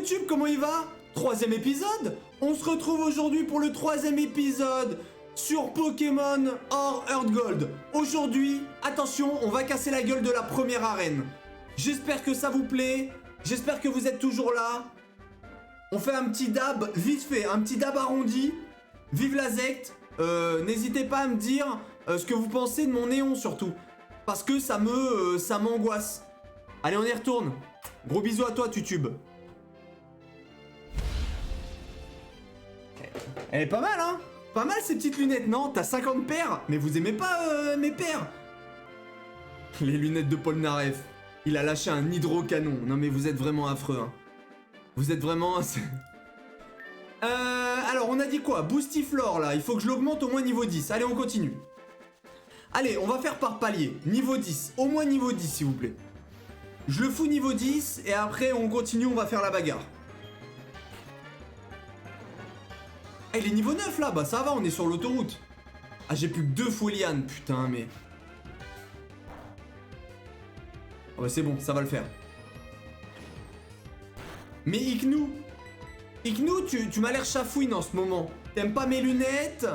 YouTube, comment il va? 3e épisode? On se retrouve aujourd'hui pour le 3e épisode sur Pokémon Or Earth Gold. Aujourd'hui, attention, on va casser la gueule de la première arène. J'espère que ça vous plaît, j'espère que vous êtes toujours là. On fait un petit dab vite fait, un petit dab arrondi. Vive la secte. N'hésitez pas à me dire ce que vous pensez de mon néon surtout. Parce que ça m'angoisse. Allez, on y retourne. Gros bisous à toi, Tutube. Elle est pas mal, hein? Pas mal ces petites lunettes, non? T'as 50 paires? Mais vous aimez pas mes paires? Les lunettes de Polnareff. Il a lâché un hydrocanon. Non mais vous êtes vraiment affreux, hein. Vous êtes vraiment... alors on a dit quoi? Boostiflore là, il faut que je l'augmente au moins niveau 10. Allez, on continue. Allez, on va faire par palier. Niveau 10, au moins niveau 10 s'il vous plaît. Je le fous niveau 10 et après on continue, on va faire la bagarre. Ah, il est niveau 9 là, bah ça va, on est sur l'autoroute. Ah, j'ai plus que 2 Fouliane, putain, mais... Oh bah c'est bon, ça va le faire. Mais Iknou, tu m'as l'air chafouine en ce moment. T'aimes pas mes lunettes,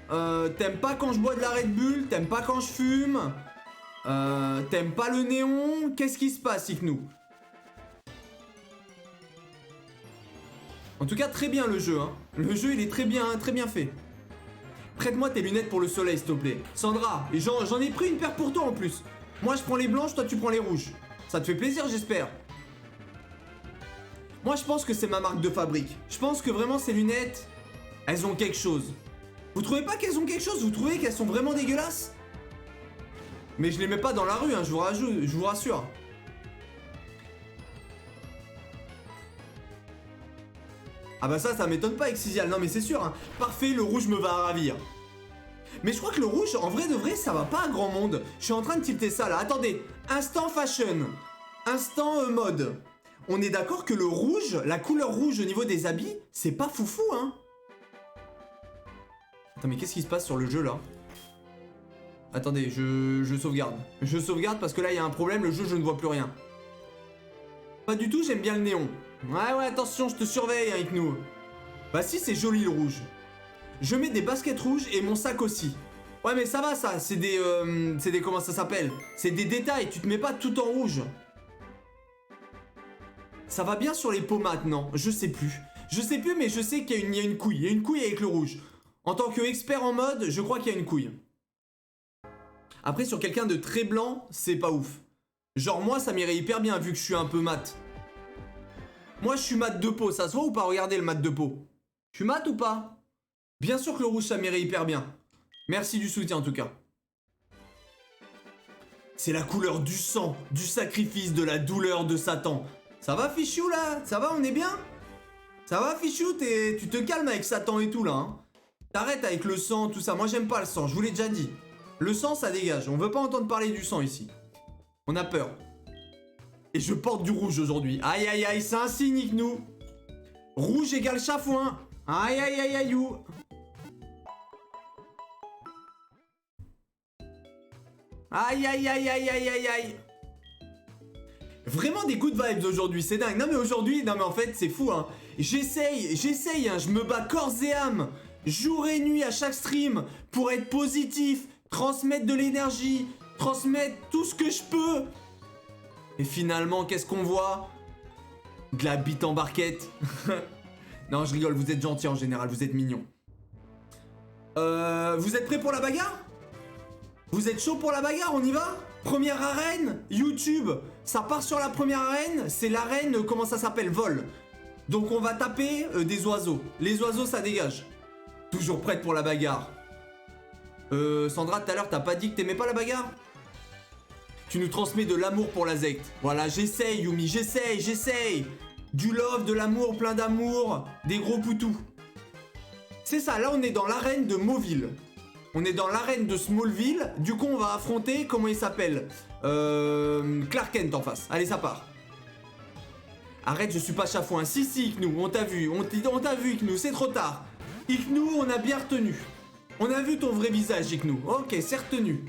t'aimes pas quand je bois de la Red Bull, t'aimes pas quand je fume, t'aimes pas le néon. Qu'est-ce qui se passe, Iknou? En tout cas, très bien le jeu, hein. Le jeu, il est très bien fait. Prête-moi tes lunettes pour le soleil, s'il te plaît. Sandra, j'en ai pris une paire pour toi en plus. Moi, je prends les blanches, toi, tu prends les rouges. Ça te fait plaisir, j'espère. Moi, je pense que c'est ma marque de fabrique. Je pense que vraiment, ces lunettes, elles ont quelque chose. Vous trouvez pas qu'elles ont quelque chose? Vous trouvez qu'elles sont vraiment dégueulasses? Mais je les mets pas dans la rue, hein, je vous rassure. Ah bah ça m'étonne pas, Exizial. Non mais c'est sûr, hein. Parfait, le rouge me va ravir. Mais je crois que le rouge, en vrai de vrai, ça va pas à grand monde. Je suis en train de tilter ça là. Attendez, instant fashion. Instant mode. On est d'accord que le rouge, la couleur rouge au niveau des habits, c'est pas foufou, hein. Attends, mais qu'est-ce qui se passe sur le jeu là? Attendez, je sauvegarde. Je sauvegarde parce que là, il y a un problème, le jeu, je ne vois plus rien. Pas du tout, j'aime bien le néon. Ouais, attention, je te surveille avec nous. Bah si, c'est joli le rouge. Je mets des baskets rouges et mon sac aussi. Ouais, mais ça va, ça, c'est des comment ça s'appelle? C'est des détails, tu te mets pas tout en rouge. Ça va bien sur les pommades, non? Je sais plus. Je sais plus, mais je sais qu'il y a une couille. Il y a une couille avec le rouge. En tant qu'expert en mode, je crois qu'il y a une couille. Après, sur quelqu'un de très blanc, c'est pas ouf. Genre moi, ça m'irait hyper bien vu que je suis un peu mat. Moi, je suis mat de peau. Ça se voit ou pas? Regardez le mat de peau. Je suis mat ou pas? Bien sûr que le rouge, ça m'irait hyper bien. Merci du soutien, en tout cas. C'est la couleur du sang, du sacrifice, de la douleur de Satan. Ça va, Fichou, là? Ça va, on est bien? Ça va, Fichou? Tu te calmes avec Satan et tout, là, hein? T'arrêtes avec le sang, tout ça. Moi, j'aime pas le sang, je vous l'ai déjà dit. Le sang, ça dégage. On veut pas entendre parler du sang, ici. On a peur. Et je porte du rouge aujourd'hui. Aïe, aïe, aïe, c'est un signe, Iknou. Rouge égale chafouin. Aïe, aïe, aïe, aïe, ou. Aïe, aïe, aïe, aïe, aïe, aïe, aïe. Vraiment des good vibes aujourd'hui, c'est dingue. Non mais aujourd'hui, non mais en fait, c'est fou, hein. J'essaye, hein. Je me bats corps et âme, jour et nuit à chaque stream, pour être positif, transmettre de l'énergie, transmettre tout ce que je peux. Et finalement, qu'est-ce qu'on voit? De la bite en barquette. Non, je rigole, vous êtes gentils en général, vous êtes mignons. Vous êtes prêts pour la bagarre? Vous êtes chaud pour la bagarre? On y va? Première arène, YouTube. Ça part sur la première arène, c'est l'arène, comment ça s'appelle? Vol. Donc on va taper des oiseaux. Les oiseaux, ça dégage. Toujours prête pour la bagarre. Sandra, tout à l'heure, t'as pas dit que t'aimais pas la bagarre? Tu nous transmets de l'amour pour la secte. Voilà, j'essaye, Yumi, j'essaye. Du love, de l'amour, plein d'amour, des gros poutous. C'est ça, là on est dans l'arène de Mauville. On est dans l'arène de Smallville. Du coup, on va affronter, comment il s'appelle? Clark Kent en face. Allez, ça part. Arrête, je suis pas chafouin. Si, Iknou, on t'a vu. On t'a vu, Iknou, c'est trop tard. Iknou, on a bien retenu. On a vu ton vrai visage, Iknou. Ok, c'est retenu.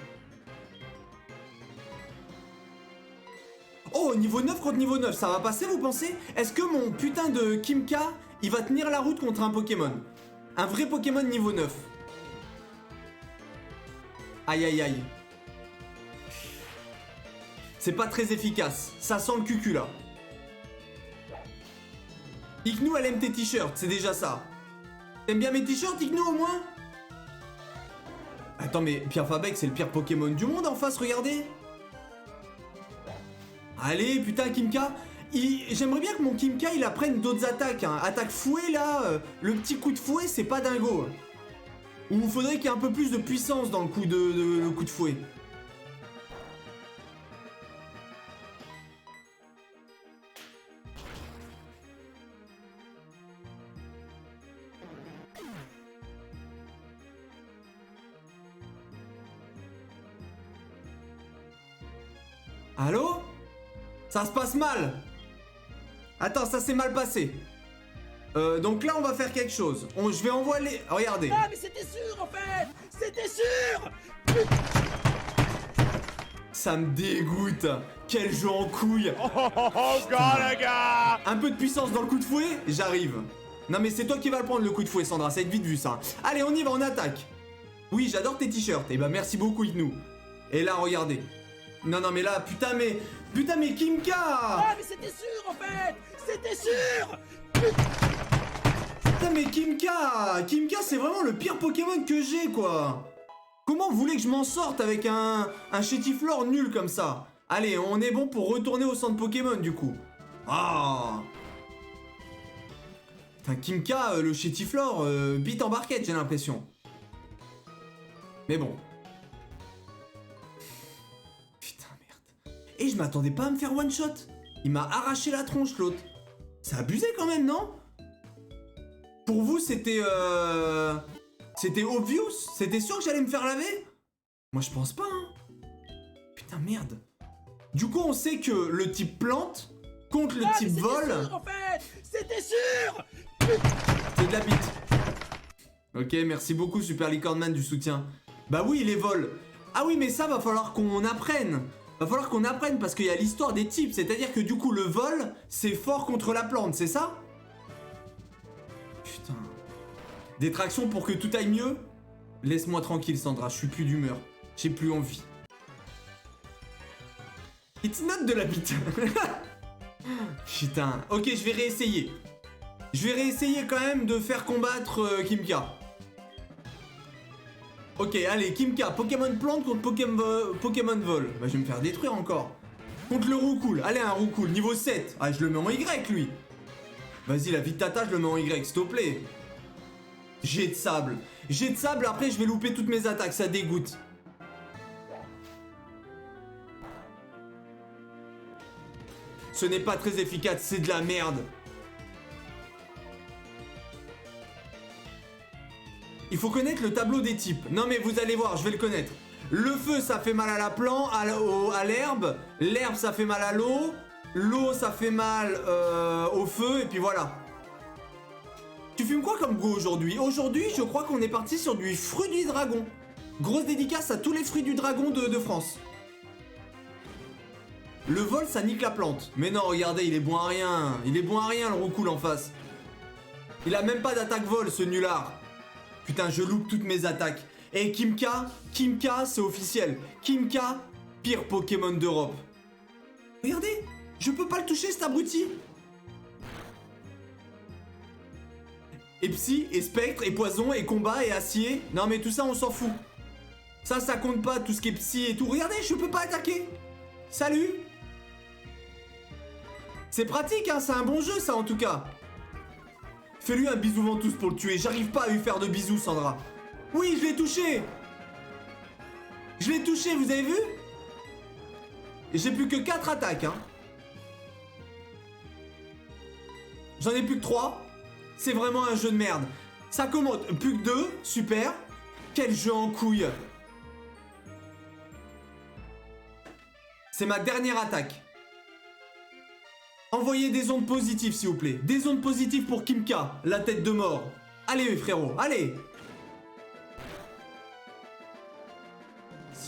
Oh, au niveau 9 contre niveau 9, ça va passer vous pensez? Est-ce que mon putain de Kimka, il va tenir la route contre un Pokémon? Un vrai Pokémon niveau 9. Aïe aïe aïe. C'est pas très efficace, ça sent le cucu là. Iknou elle aime tes t-shirts, c'est déjà ça. T'aimes bien mes t-shirts Iknou au moins? Attends mais Pierre Fabec c'est le pire Pokémon du monde en face, regardez. Allez putain Kimka. J'aimerais bien que mon Kimka il apprenne d'autres attaques hein. Attaque fouet là, le petit coup de fouet c'est pas dingo. Ou il faudrait qu'il y ait un peu plus de puissance dans le coup le coup de fouet. Allô? Ça se passe mal. Attends, ça s'est mal passé. Donc là, on va faire quelque chose. Je vais envoyer... Regardez. Ah, mais c'était sûr, en fait. C'était sûr. Ça me dégoûte. Quel jeu en couille. Oh, gars, les gars. Un peu de puissance dans le coup de fouet, j'arrive. Non mais c'est toi qui vas le prendre le coup de fouet, Sandra. Ça va être vite vu, ça. Allez, on y va, on attaque. Oui, j'adore tes t-shirts. Eh ben, merci beaucoup, Iknou. Et là, regardez. Non, non, mais là, putain, mais Kimka. Ah, mais c'était sûr, en fait. C'était sûr. Putain, mais Kimka, c'est vraiment le pire Pokémon que j'ai, quoi. Comment vous voulez que je m'en sorte avec un Chétiflore nul comme ça? Allez, on est bon pour retourner au centre Pokémon, du coup. Ah. Putain, Kimka, le Chétiflore, bite en barquette, j'ai l'impression. Mais bon. Putain, merde. Et je m'attendais pas à me faire one-shot. Il m'a arraché la tronche, l'autre. C'est abusé quand même, non? Pour vous, c'était obvious? C'était sûr que j'allais me faire laver? Moi, je pense pas, hein. Putain, merde. Du coup, on sait que le type plante contre le type vol... Sûr, en fait. C'était sûr. C'est de la bite. Ok, merci beaucoup, Super Licornman, du soutien. Bah oui, les vols. Ah oui, mais ça, va falloir qu'on apprenne. Va falloir qu'on apprenne parce qu'il y a l'histoire des types. C'est-à-dire que du coup, le vol, c'est fort contre la plante, c'est ça? Putain. Des tractions pour que tout aille mieux? Laisse-moi tranquille, Sandra, je suis plus d'humeur. J'ai plus envie. It's not de la bite. Putain. Ok, je vais réessayer. Je vais réessayer quand même de faire combattre Kimka. Ok, allez, Kimka, Pokémon plante contre Pokémon vol. Bah, je vais me faire détruire encore. Contre le Roucoule. Allez, un Roucoule, niveau 7. Ah, je le mets en Y, lui. Vas-y, la vie de tata, je le mets en Y, s'il te plaît. Jet de sable. Jet de sable, après, je vais louper toutes mes attaques, ça dégoûte. Ce n'est pas très efficace, c'est de la merde. Il faut connaître le tableau des types. Non mais vous allez voir, je vais le connaître. Le feu, ça fait mal à la plante, à l'herbe. L'herbe, ça fait mal à l'eau. L'eau, ça fait mal au feu. Et puis voilà. Tu fumes quoi comme go aujourd'hui? Aujourd'hui, je crois qu'on est parti sur du fruit du dragon. Grosse dédicace à tous les fruits du dragon de France. Le vol, ça nique la plante. Mais non, regardez, il est bon à rien. Il est bon à rien, le Roucoule en face. Il a même pas d'attaque vol, ce nulard. Putain, je loupe toutes mes attaques. Et Kimka, c'est officiel. Kimka, pire Pokémon d'Europe. Regardez, je peux pas le toucher, cet abruti. Et psy, et spectre, et poison, et combat, et acier. Non mais tout ça, on s'en fout. Ça compte pas, tout ce qui est psy et tout. Regardez, je peux pas attaquer. Salut. C'est pratique, hein, c'est un bon jeu, ça, en tout cas. Fais-lui un bisou ventouse pour le tuer. J'arrive pas à lui faire de bisous, Sandra. Oui, je l'ai touché. Je l'ai touché, vous avez vu? Et j'ai plus que 4 attaques, hein. J'en ai plus que 3. C'est vraiment un jeu de merde. Ça commence. Plus que 2. Super. Quel jeu en couille. C'est ma dernière attaque. Envoyez des ondes positives, s'il vous plaît. Des ondes positives pour Kimka, la tête de mort. Allez, frérot, allez.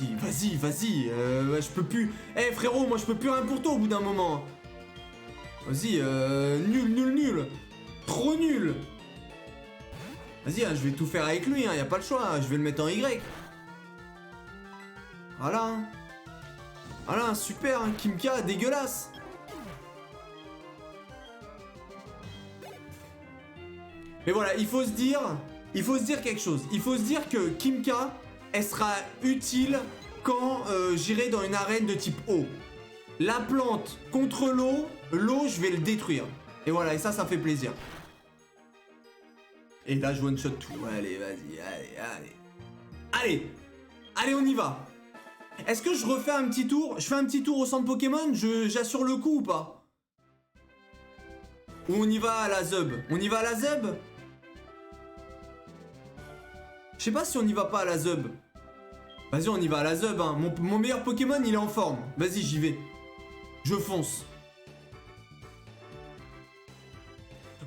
Vas-y. Ouais, je peux plus. Eh frérot, moi je peux plus rien pour toi au bout d'un moment. Vas-y, nul. Trop nul. Vas-y, hein, je vais tout faire avec lui, hein, y a pas le choix, hein, je vais le mettre en Y. Voilà, super, hein, Kimka, dégueulasse. Mais voilà, il faut se dire quelque chose. Il faut se dire que Kimka, elle sera utile quand j'irai dans une arène de type eau. La plante contre l'eau, je vais le détruire. Et voilà, et ça fait plaisir. Et là, je one shot tout. Allez, vas-y, allez, on y va. Est-ce que je refais un petit tour? Je fais un petit tour au centre Pokémon, j'assure le coup ou pas? Ou on y va à la Zub? Je sais pas si on y va pas à la Zub. Vas-y, on y va à la Zub, hein. Mon meilleur Pokémon, il est en forme. Vas-y, j'y vais. Je fonce.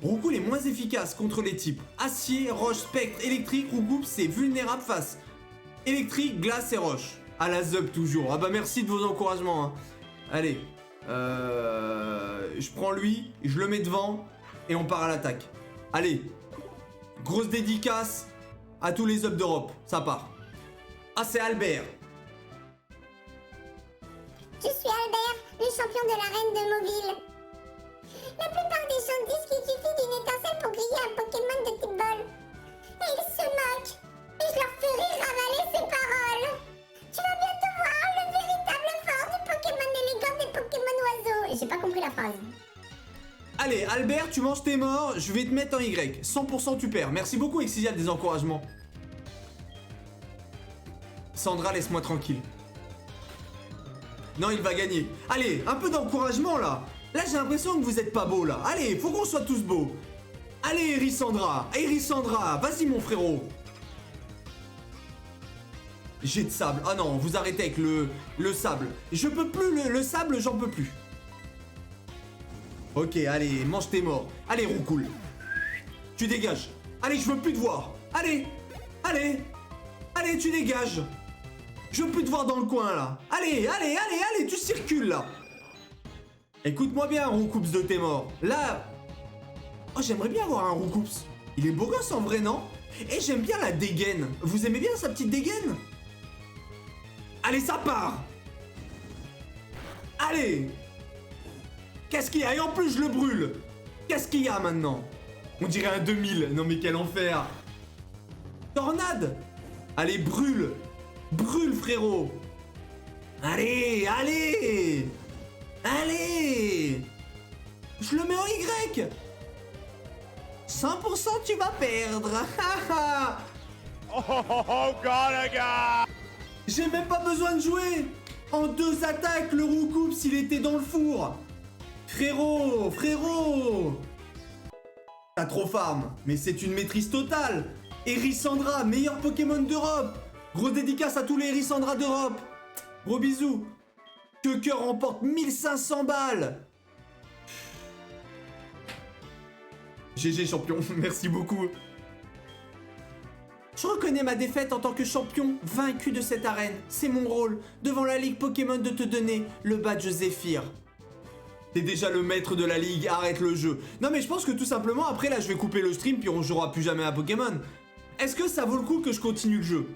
Roukoul est moins efficace contre les types acier, roche, spectre, électrique. Roukoul, c'est vulnérable face électrique, glace et roche. À la Zub toujours. Ah bah merci de vos encouragements, hein. Allez. Je prends lui, je le mets devant et on part à l'attaque. Allez. Grosse dédicace à tous les Zub d'Europe. Ça part. Ah, c'est Albert. Je suis Albert, le champion de l'arène de Mobile. La plupart des gens disent qu'il suffit d'une étincelle pour griller un Pokémon de type bol. Et ils se moquent. Et je leur ferai ravaler ces paroles. Tu vas bientôt voir le véritable fort du Pokémon élégant des Pokémon oiseaux. Et j'ai pas compris la phrase. Allez, Albert, tu manges tes morts, je vais te mettre en Y. 100% tu perds. Merci beaucoup, Exial, des encouragements. Sandra, laisse-moi tranquille. Non, il va gagner. Allez, un peu d'encouragement, là. Là, j'ai l'impression que vous êtes pas beaux, là. Allez, faut qu'on soit tous beaux. Allez, Erisandra, vas-y, mon frérot. Jet de sable. Ah non, vous arrêtez avec le sable. Je peux plus, le sable, j'en peux plus. Ok, allez, mange tes morts. Allez, Roukoul. Tu dégages. Allez, je veux plus te voir. Allez, tu dégages. Je veux plus te voir dans le coin, là. Allez, tu circules, là. Écoute-moi bien, Roucoups de tes morts. Là... Oh, j'aimerais bien avoir un Roucoups. Il est beau gosse, en vrai, non? Et j'aime bien la dégaine. Vous aimez bien sa petite dégaine? Allez, ça part. Allez. Qu'est-ce qu'il y a? Et en plus, je le brûle. Qu'est-ce qu'il y a, maintenant? On dirait un 2000. Non, mais quel enfer. Tornade. Allez, brûle. Brûle, frérot. Allez. Je le mets en Y. 100% tu vas perdre. Oh, Galaga! J'ai même pas besoin de jouer. En 2 attaques, le Roucoups, il était dans le four. Frérot. T'as trop farm, mais c'est une maîtrise totale. Erisandra, meilleur Pokémon d'Europe. Gros dédicace à tous les Erisandra d'Europe. Gros bisous. Que remporte 1500 balles. GG champion, merci beaucoup. Je reconnais ma défaite en tant que champion vaincu de cette arène. C'est mon rôle, devant la ligue Pokémon, de te donner le badge Zéphyr. T'es déjà le maître de la ligue, arrête le jeu. Non mais je pense que tout simplement, après là je vais couper le stream puis on jouera plus jamais à Pokémon. Est-ce que ça vaut le coup que je continue le jeu?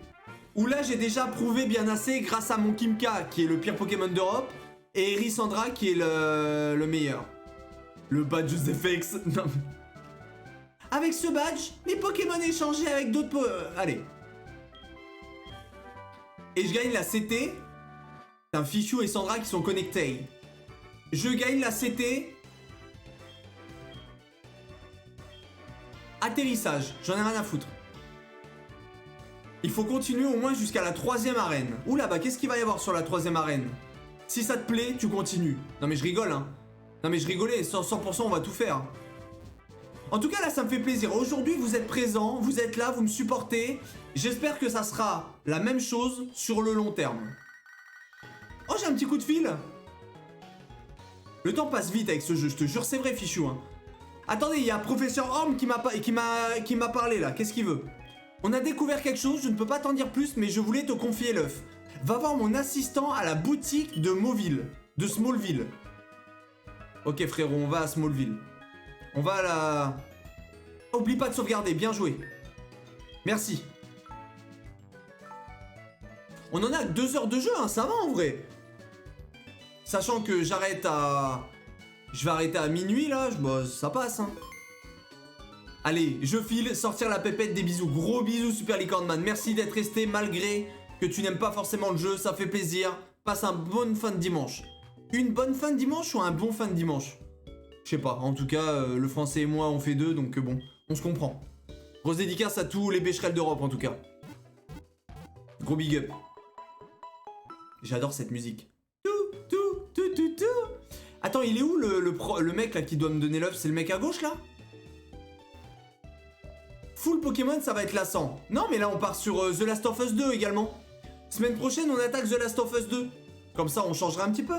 Ou là j'ai déjà prouvé bien assez grâce à mon Kimka qui est le pire Pokémon d'Europe et Erisandra qui est le meilleur. Le badge ZFX. Non. Avec ce badge, les Pokémon échangés avec d'autres allez. Et je gagne la CT. C'est Fichu et Sandra qui sont connectés. Je gagne la CT. Atterrissage, j'en ai rien à foutre. Il faut continuer au moins jusqu'à la 3e arène. Oula, bah qu'est-ce qu'il va y avoir sur la 3e arène? Si ça te plaît, tu continues. Non mais je rigole, hein. Non mais je rigolais, 100% on va tout faire. En tout cas, là, ça me fait plaisir. Aujourd'hui, vous êtes présents, vous êtes là, vous me supportez. J'espère que ça sera la même chose sur le long terme. Oh, j'ai un petit coup de fil. Le temps passe vite avec ce jeu, je te jure, c'est vrai, Fichou. Hein. Attendez, il y a Professeur Orm qui m'a parlé, là. Qu'est-ce qu'il veut? On a découvert quelque chose, je ne peux pas t'en dire plus, mais je voulais te confier l'œuf. Va voir mon assistant à la boutique de Mauville. De Smallville. Ok frérot, on va à Smallville. On va à la... Oublie pas de sauvegarder, bien joué. Merci. On en a 2 heures de jeu, hein, ça va en vrai. Sachant que j'arrête à... Je vais arrêter à minuit là, bah, ça passe hein. Allez, je file, sortir la pépette, des bisous. Gros bisous Super Licorne Man. Merci d'être resté malgré que tu n'aimes pas forcément le jeu, ça fait plaisir. Passe un bonne fin de dimanche. Une bonne fin de dimanche ou un bon fin de dimanche? Je sais pas, en tout cas, le français et moi on fait 2, donc bon, on se comprend. Grosse dédicace à tous les bécherels d'Europe en tout cas. Gros big up. J'adore cette musique. Attends, il est où le mec là qui doit me donner l'œuf? C'est le mec à gauche là? Full Pokémon, ça va être lassant. Non, mais là on part sur The Last of Us 2 également. Semaine prochaine, on attaque The Last of Us 2. Comme ça, on changera un petit peu.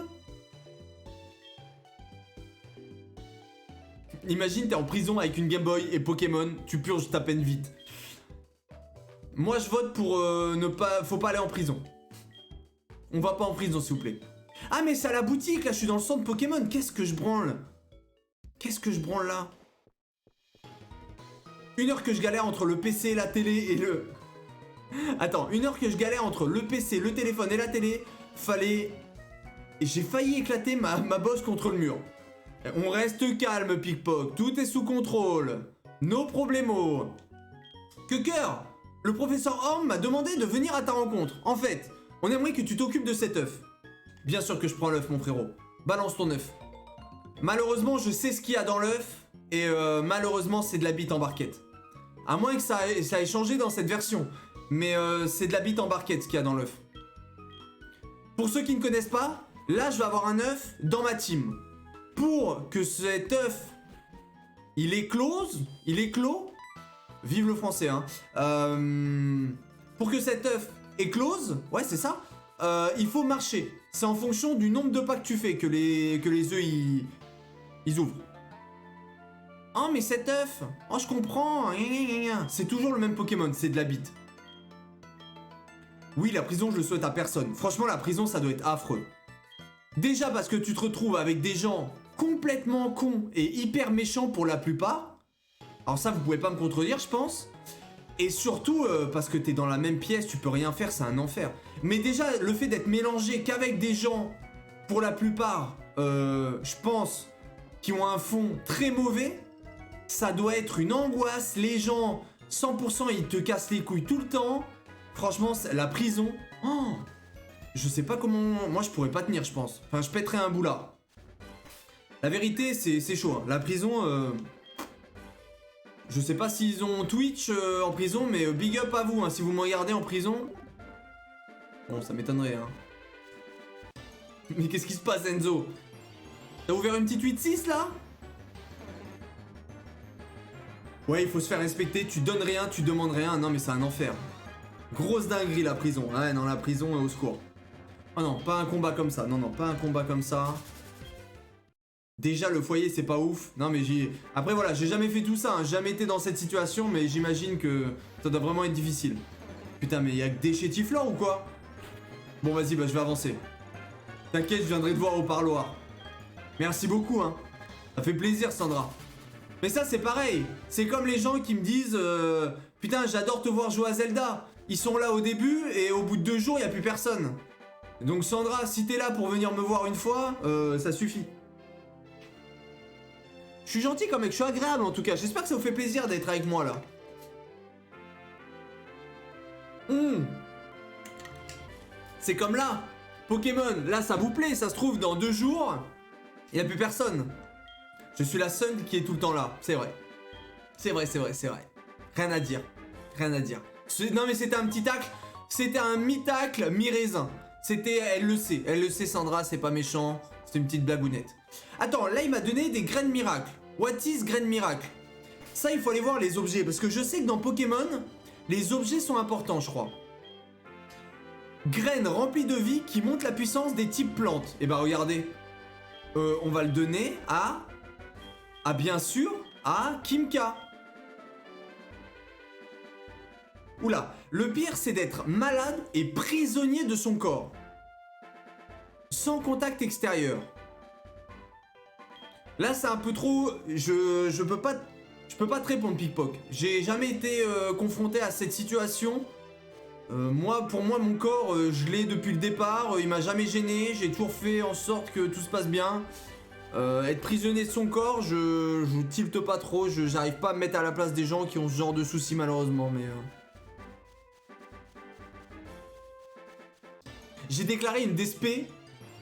Imagine, t'es en prison avec une Game Boy et Pokémon, tu purges ta peine vite. Moi, je vote pour ne pas... Faut pas aller en prison. On va pas en prison, s'il vous plaît. Ah, mais c'est à la boutique, là, je suis dans le centre Pokémon. Qu'est-ce que je branle? Qu'est-ce que je branle, là? 1 heure que je galère entre le PC, la télé et le... Attends, 1 heure que je galère entre le PC, le téléphone et la télé. Fallait... Et j'ai failli éclater ma bosse contre le mur. On reste calme, Pickpock. Tout est sous contrôle. No problemo. Que cœur! Le professeur Orm m'a demandé de venir à ta rencontre. En fait, on aimerait que tu t'occupes de cet œuf. Bien sûr que je prends l'œuf, mon frérot. Balance ton œuf. Malheureusement, je sais ce qu'il y a dans l'œuf. Et malheureusement, c'est de la bite en barquette. À moins que ça ait changé dans cette version. Mais c'est de la bite en barquette ce qu'il y a dans l'œuf. Pour ceux qui ne connaissent pas, là, je vais avoir un œuf dans ma team. Pour que cet œuf, il éclose, vive le français, hein. Pour que cet œuf éclose, ouais c'est ça, il faut marcher. C'est en fonction du nombre de pas que tu fais que les œufs ils ouvrent. Oh mais cet œuf, oh je comprends, c'est toujours le même Pokémon, c'est de la bite. Oui, la prison je le souhaite à personne. Franchement la prison ça doit être affreux. Déjà parce que tu te retrouves avec des gens complètement cons et hyper méchants pour la plupart. Alors ça, vous pouvez pas me contredire, je pense. Et surtout, parce que t'es dans la même pièce, tu peux rien faire, c'est un enfer. Mais déjà, le fait d'être mélangé qu'avec des gens, pour la plupart, je pense, qui ont un fond très mauvais, ça doit être une angoisse. Les gens, 100%, ils te cassent les couilles tout le temps. Franchement, la prison... Oh, je sais pas comment... Moi, je pourrais pas tenir, je pense. Enfin, je pèterais un boulard. La vérité, c'est chaud. Hein. La prison... Je sais pas s'ils ont Twitch en prison, mais big up à vous. Hein. Si vous me regardez en prison... Bon, ça m'étonnerait. Hein. Mais qu'est-ce qui se passe, Enzo? T'as ouvert une petite 8-6, là? Ouais, il faut se faire respecter. Tu donnes rien, tu demandes rien. Non, mais c'est un enfer. Grosse dinguerie, la prison. Ouais, non, la prison, au secours. Oh non, pas un combat comme ça. Non, non, pas un combat comme ça. Déjà, le foyer, c'est pas ouf. Non, mais j'ai... Après, voilà, j'ai jamais fait tout ça. Hein. Jamais été dans cette situation, mais j'imagine que ça doit vraiment être difficile. Putain, mais y'a que des chétifleurs ou quoi? Bon, vas-y, bah, je vais avancer. T'inquiète, je viendrai te voir au parloir. Merci beaucoup, hein. Ça fait plaisir, Sandra. Mais ça, c'est pareil. C'est comme les gens qui me disent putain, j'adore te voir jouer à Zelda. Ils sont là au début et au bout de 2 jours, il n'y a plus personne. Donc Sandra, si t'es là pour venir me voir une fois, ça suffit. Je suis gentil comme mec, je suis agréable en tout cas. J'espère que ça vous fait plaisir d'être avec moi là. C'est comme là. Pokémon, là ça vous plaît, ça se trouve dans 2 jours, il n'y a plus personne. Je suis la seule qui est tout le temps là, c'est vrai. C'est vrai, c'est vrai, c'est vrai. Rien à dire, rien à dire. Non mais c'était un petit tacle, c'était un mi-tacle, mi-raisin. C'était, elle le sait Sandra, c'est pas méchant, c'était une petite blagounette. Attends, là il m'a donné des graines miracles. What is graines miracles? Ça il faut aller voir les objets, parce que je sais que dans Pokémon, les objets sont importants je crois. Graines remplies de vie qui montent la puissance des types plantes. Et bah regardez, on va le donner à bien sûr, à Kimka. Oula, le pire c'est d'être malade et prisonnier de son corps. Sans contact extérieur. Là c'est un peu trop... Je peux pas te répondre, Pickpock. J'ai jamais été confronté à cette situation. Pour moi, mon corps, je l'ai depuis le départ. Il m'a jamais gêné. J'ai toujours fait en sorte que tout se passe bien. Être prisonnier de son corps, je tilte pas trop. J'arrive pas à me mettre à la place des gens qui ont ce genre de soucis malheureusement. Mais j'ai déclaré une DSP.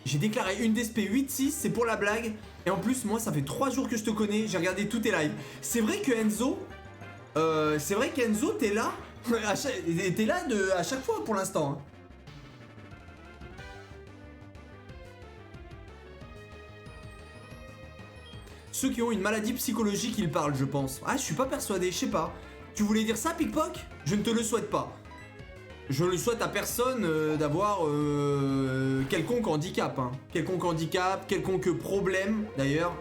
J'ai déclaré une DSP 8-6, c'est pour la blague. Et en plus, moi, ça fait 3 jours que je te connais. J'ai regardé tous tes lives. C'est vrai que Enzo, t'es là. T'es là à chaque fois pour l'instant. Hein. Ceux qui ont une maladie psychologique, ils parlent, je pense. Ah, je suis pas persuadé, je sais pas. Tu voulais dire ça, Pickpock? Je ne te le souhaite pas. Je le souhaite à personne d'avoir quelconque handicap. Hein. Quelconque handicap, quelconque problème, d'ailleurs.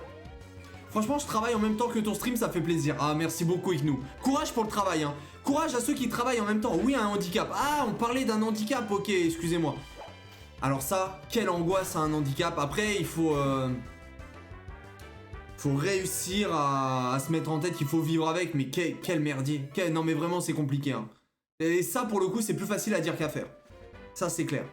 Franchement, je travaille en même temps que ton stream, ça fait plaisir. Ah, merci beaucoup, Iknou. Courage pour le travail, hein. Courage à ceux qui travaillent en même temps. Oui, un handicap. Ah, on parlait d'un handicap, ok, excusez-moi. Alors ça, quelle angoisse à un handicap. Après, il faut réussir à se mettre en tête qu'il faut vivre avec. Mais quel merdier. Non, mais vraiment, c'est compliqué, hein. Et ça, pour le coup, c'est plus facile à dire qu'à faire. Ça, c'est clair.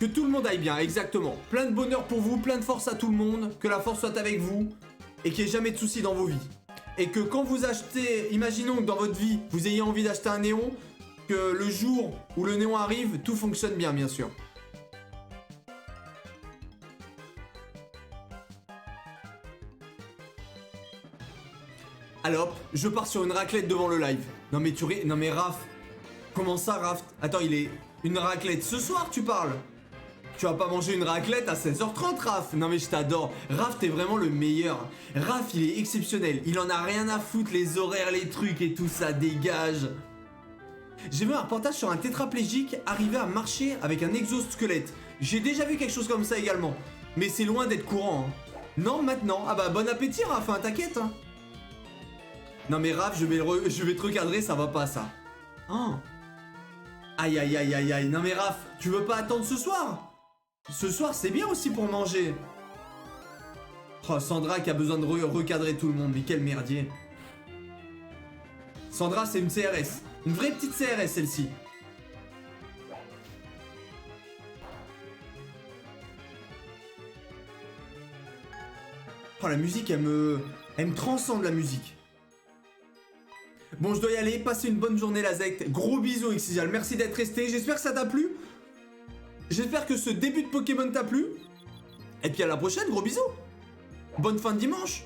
Que tout le monde aille bien, exactement. Plein de bonheur pour vous, plein de force à tout le monde. Que la force soit avec vous. Et qu'il n'y ait jamais de soucis dans vos vies. Et que quand vous achetez, imaginons que dans votre vie, vous ayez envie d'acheter un néon. Que le jour où le néon arrive, tout fonctionne bien sûr. Allez hop, je pars sur une raclette devant le live. Non mais Raph. Comment ça, Raph? Attends, il est... Une raclette ce soir, tu parles? Tu vas pas manger une raclette à 16h30, Raph? Non mais je t'adore. Raph, t'es vraiment le meilleur. Raph, il est exceptionnel. Il en a rien à foutre, les horaires, les trucs et tout ça, dégage. J'ai vu un reportage sur un tétraplégique arriver à marcher avec un exosquelette. J'ai déjà vu quelque chose comme ça également. Mais c'est loin d'être courant. Hein. Non, maintenant. Ah bah, bon appétit, Raph, hein, t'inquiète. Hein. Non mais Raph, je vais te recadrer, ça va pas, ça. Oh. Aïe, aïe, aïe, aïe, aïe. Non mais Raph, tu veux pas attendre ce soir? Ce soir, c'est bien aussi pour manger. Oh, Sandra qui a besoin de recadrer tout le monde. Mais quel merdier. Sandra, c'est une CRS. Une vraie petite CRS, celle-ci. Oh, la musique, elle me transcende, la musique. Bon, je dois y aller. Passez une bonne journée, la secte. Gros bisous, Exial. Merci d'être resté. J'espère que ça t'a plu. J'espère que ce début de Pokémon t'a plu. Et puis à la prochaine, gros bisous. Bonne fin de dimanche.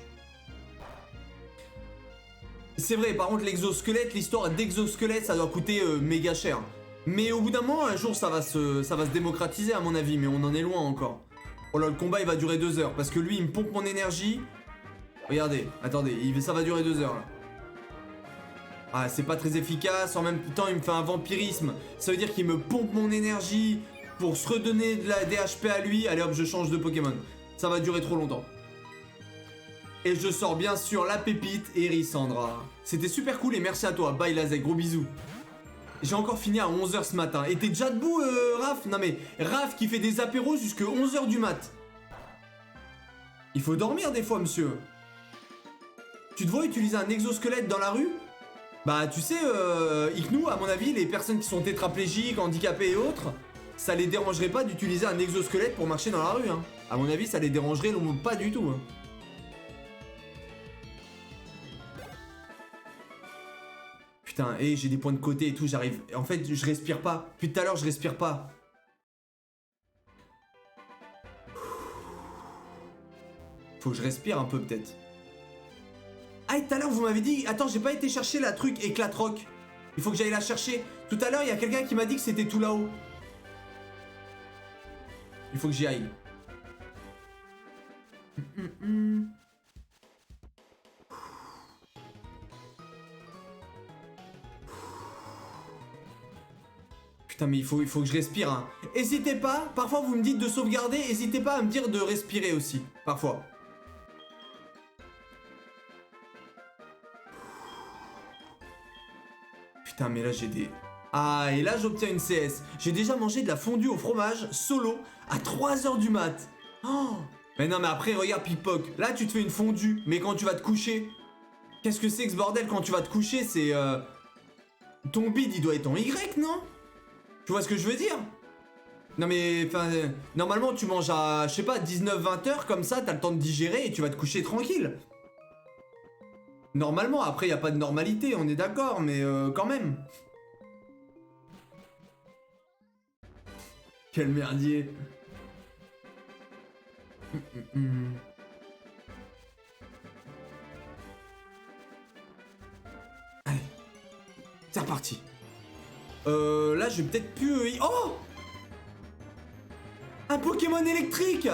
C'est vrai, par contre, l'exosquelette, l'histoire d'exosquelette, ça doit coûter méga cher. Mais au bout d'un moment, un jour, ça va se démocratiser, à mon avis. Mais on en est loin encore. Oh là, le combat, il va durer 2 heures. Parce que lui, il me pompe mon énergie. Regardez, attendez, ça va durer 2 heures, là. Ah, c'est pas très efficace. En même temps, il me fait un vampirisme. Ça veut dire qu'il me pompe mon énergie pour se redonner des HP à lui. Allez hop, je change de Pokémon. Ça va durer trop longtemps. Et je sors bien sûr la pépite Erisandra. C'était super cool et merci à toi. Bye Lazek, gros bisous. J'ai encore fini à 11h ce matin. Et t'es déjà debout, Raph? Non mais, Raph qui fait des apéros jusque 11h du mat. Il faut dormir des fois, monsieur. Tu te vois utiliser un exosquelette dans la rue? Bah tu sais, Iknou, à mon avis, les personnes qui sont tétraplégiques, handicapées et autres, ça les dérangerait pas d'utiliser un exosquelette pour marcher dans la rue, hein. À mon avis, ça les dérangerait pas du tout, hein. Putain, et j'ai des points de côté et tout, j'arrive... En fait, je respire pas. Depuis tout à l'heure, je respire pas. Faut que je respire un peu, peut-être. Ah, et tout à l'heure, vous m'avez dit... Attends, j'ai pas été chercher la truc éclatroc. Il faut que j'aille la chercher. Tout à l'heure, il y a quelqu'un qui m'a dit que c'était tout là-haut. Il faut que j'y aille. Putain, mais il faut que je respire, hein. Hésitez pas, parfois vous me dites de sauvegarder, n'hésitez pas à me dire de respirer aussi, parfois. Putain, mais là j'ai des... Ah, et là j'obtiens une CS. J'ai déjà mangé de la fondue au fromage, solo, à 3h du mat. Oh. Mais non, mais après, regarde, Pickpock. Là, tu te fais une fondue, mais quand tu vas te coucher... Qu'est-ce que c'est que ce bordel quand tu vas te coucher? C'est... Ton bide, il doit être en Y, non? Tu vois ce que je veux dire? Non mais, enfin, normalement tu manges à, je sais pas, 19-20 heures, comme ça, t'as le temps de digérer et tu vas te coucher tranquille. Normalement, après, y a pas de normalité, on est d'accord, mais quand même. Quel merdier. Allez, c'est reparti. Là, je vais peut-être plus... Oh! Un Pokémon électrique!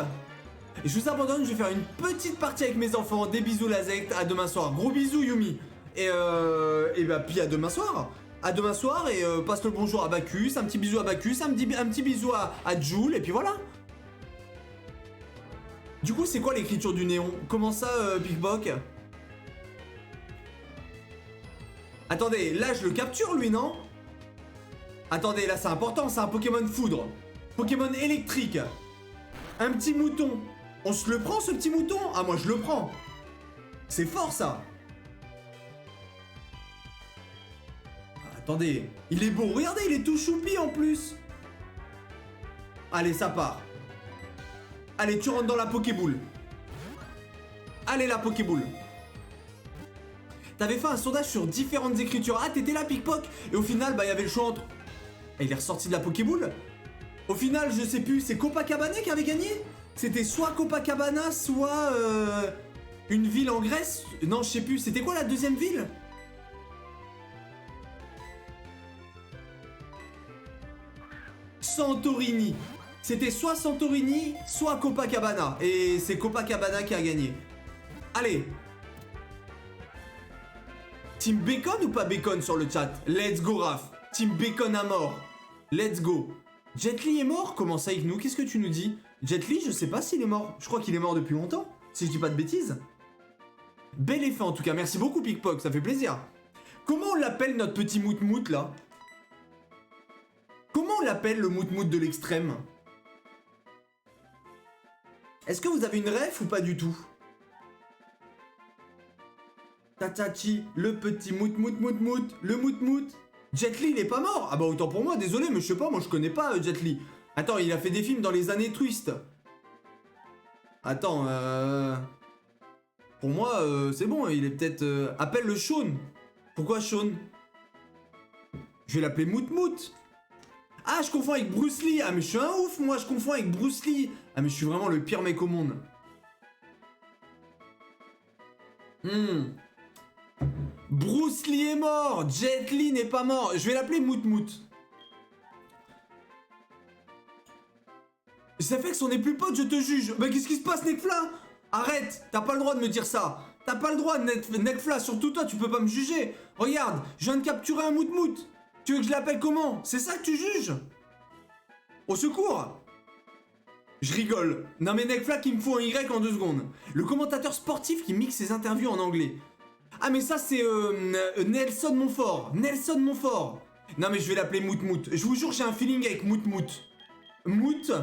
Je vous abandonne, je vais faire une petite partie avec mes enfants. Des bisous Lazect, à demain soir. Gros bisous Yumi. Et bah puis à demain soir. À demain soir et passe le bonjour à Bacchus, un petit bisou à Bacchus, un petit bisou à Joule et puis voilà. Du coup c'est quoi l'écriture du néon? Comment ça Pickpock? Attendez, là je le capture lui non? Attendez, là c'est important, c'est un Pokémon foudre. Pokémon électrique. Un petit mouton. On se le prend ce petit mouton? Ah moi je le prends. C'est fort ça. Attendez, il est beau, regardez, il est tout choupi en plus. Allez, ça part. Allez, tu rentres dans la Pokéboule. Allez, la Pokéboule. T'avais fait un sondage sur différentes écritures. Ah, t'étais là, Pickpock. Et au final, bah, il y avait le choix entre... Et il est ressorti de la Pokéboule. Au final, je sais plus, c'est Copacabana qui avait gagné? C'était soit Copacabana, soit... une ville en Grèce. Non, je sais plus, c'était quoi la deuxième ville? Santorini. C'était soit Santorini, soit Copacabana. Et c'est Copacabana qui a gagné. Allez. Team Bacon ou pas Bacon sur le chat? Let's go, Raph. Team Bacon à mort. Let's go. Jet Li est mort? Comment ça, avec nous? Qu'est-ce que tu nous dis? Jet Li, je sais pas s'il est mort. Je crois qu'il est mort depuis longtemps. Si je dis pas de bêtises. Bel effet en tout cas. Merci beaucoup, Pickpock. Ça fait plaisir. Comment on l'appelle notre petit mout-mout là? Comment on l'appelle le mout-mout de l'extrême? Est-ce que vous avez une ref ou pas du tout? Tatachi, le petit mout-mout-mout-mout, le mout-mout. Jet Li, il est pas mort? Ah bah autant pour moi, désolé, mais je sais pas, moi je connais pas Jet Li. Attends, il a fait des films dans les années Twist. Attends, pour moi, c'est bon, il est peut-être... Appelle le Sean. Pourquoi Sean? Je vais l'appeler Mout-Mout. Ah, je confonds avec Bruce Lee. Ah, mais je suis un ouf, moi, je confonds avec Bruce Lee. Ah, mais je suis vraiment le pire mec au monde. Bruce Lee est mort. Jet Li n'est pas mort. Je vais l'appeler Mout-Mout. Ça fait que si on n'est plus potes, je te juge. Bah, qu'est-ce qui se passe, Nekfla? Arrête. T'as pas le droit de me dire ça. T'as pas le droit, Nekfla. Surtout toi, tu peux pas me juger. Regarde, je viens de capturer un Mout-Mout. Tu veux que je l'appelle comment? C'est ça que tu juges? Au secours! Je rigole. Non mais Nekfla il me faut un Y en 2 secondes. Le commentateur sportif qui mixe ses interviews en anglais. Ah mais ça c'est Nelson Montfort. Nelson Montfort. Non mais je vais l'appeler Mout-Mout. Je vous jure j'ai un feeling avec Mout-Mout. Mout.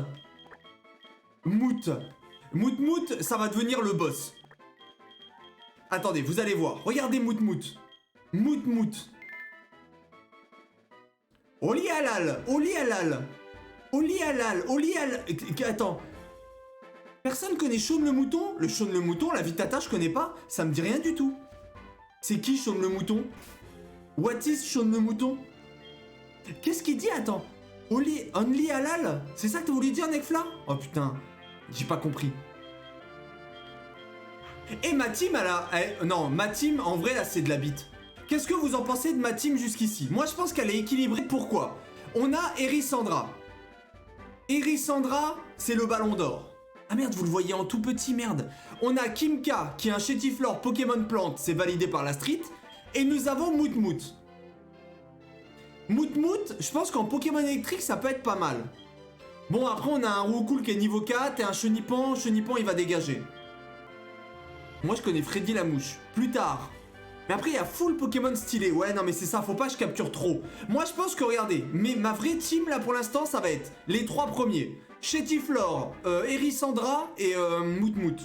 Mout-Mout, ça va devenir le boss. Attendez, vous allez voir. Regardez Mout-Mout. Mout-Mout. Oli halal, Oli halal, Oli halal, Oli halal. Attends. Personne connaît Sean le mouton? Le Sean le mouton, la vie de tata, je connais pas. Ça me dit rien du tout. C'est qui Sean le mouton? What is Sean le mouton? Qu'est-ce qu'il dit? Attends. Oli, only halal? C'est ça que t'as voulu dire, Nekfla? Oh putain, j'ai pas compris. Et ma team, elle a... non, ma team, en vrai, là, c'est de la bite. Qu'est-ce que vous en pensez de ma team jusqu'ici? Moi, je pense qu'elle est équilibrée. Pourquoi? On a Erisandra. Erisandra, c'est le ballon d'or. Ah merde, vous le voyez en tout petit, merde. On a Kimka, qui est un chétiflore Pokémon Plante, c'est validé par la street. Et nous avons Mout-Mout. Mout-Mout, je pense qu'en Pokémon électrique, ça peut être pas mal. Bon, après, on a un Roucoule qui est niveau 4 et un Chenipan. Chenipan, il va dégager. Moi, je connais Freddy la mouche. Plus tard. Mais après, il y a full Pokémon stylé. Ouais, non, mais c'est ça, faut pas que je capture trop. Moi, je pense que, regardez, mais ma vraie team, là, pour l'instant, ça va être les 3 premiers. Chétiflore, Hérissandra et Moutmout.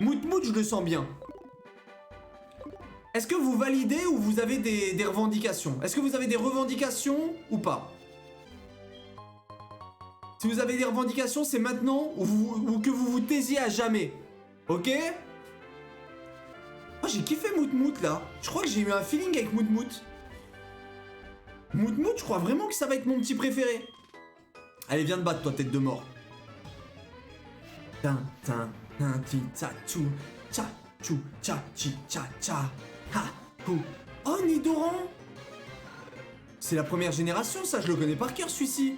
Moutmout, je le sens bien. Est-ce que vous validez ou vous avez des revendications? Est-ce que vous avez des revendications ou pas? Si vous avez des revendications, c'est maintenant ou que vous vous taisiez à jamais. Ok? Oh, j'ai kiffé Moutmout là. Je crois que j'ai eu un feeling avec Moutmout. Moutmout, je crois vraiment que ça va être mon petit préféré. Allez, viens te battre, toi, tête de mort. Tin, tin, tin, ti, ta, tchou, tcha, tchou, tcha, chi, tcha, tcha. Ha, pou. Oh, Nidoran. C'est la première génération, ça, je le connais par cœur, celui-ci.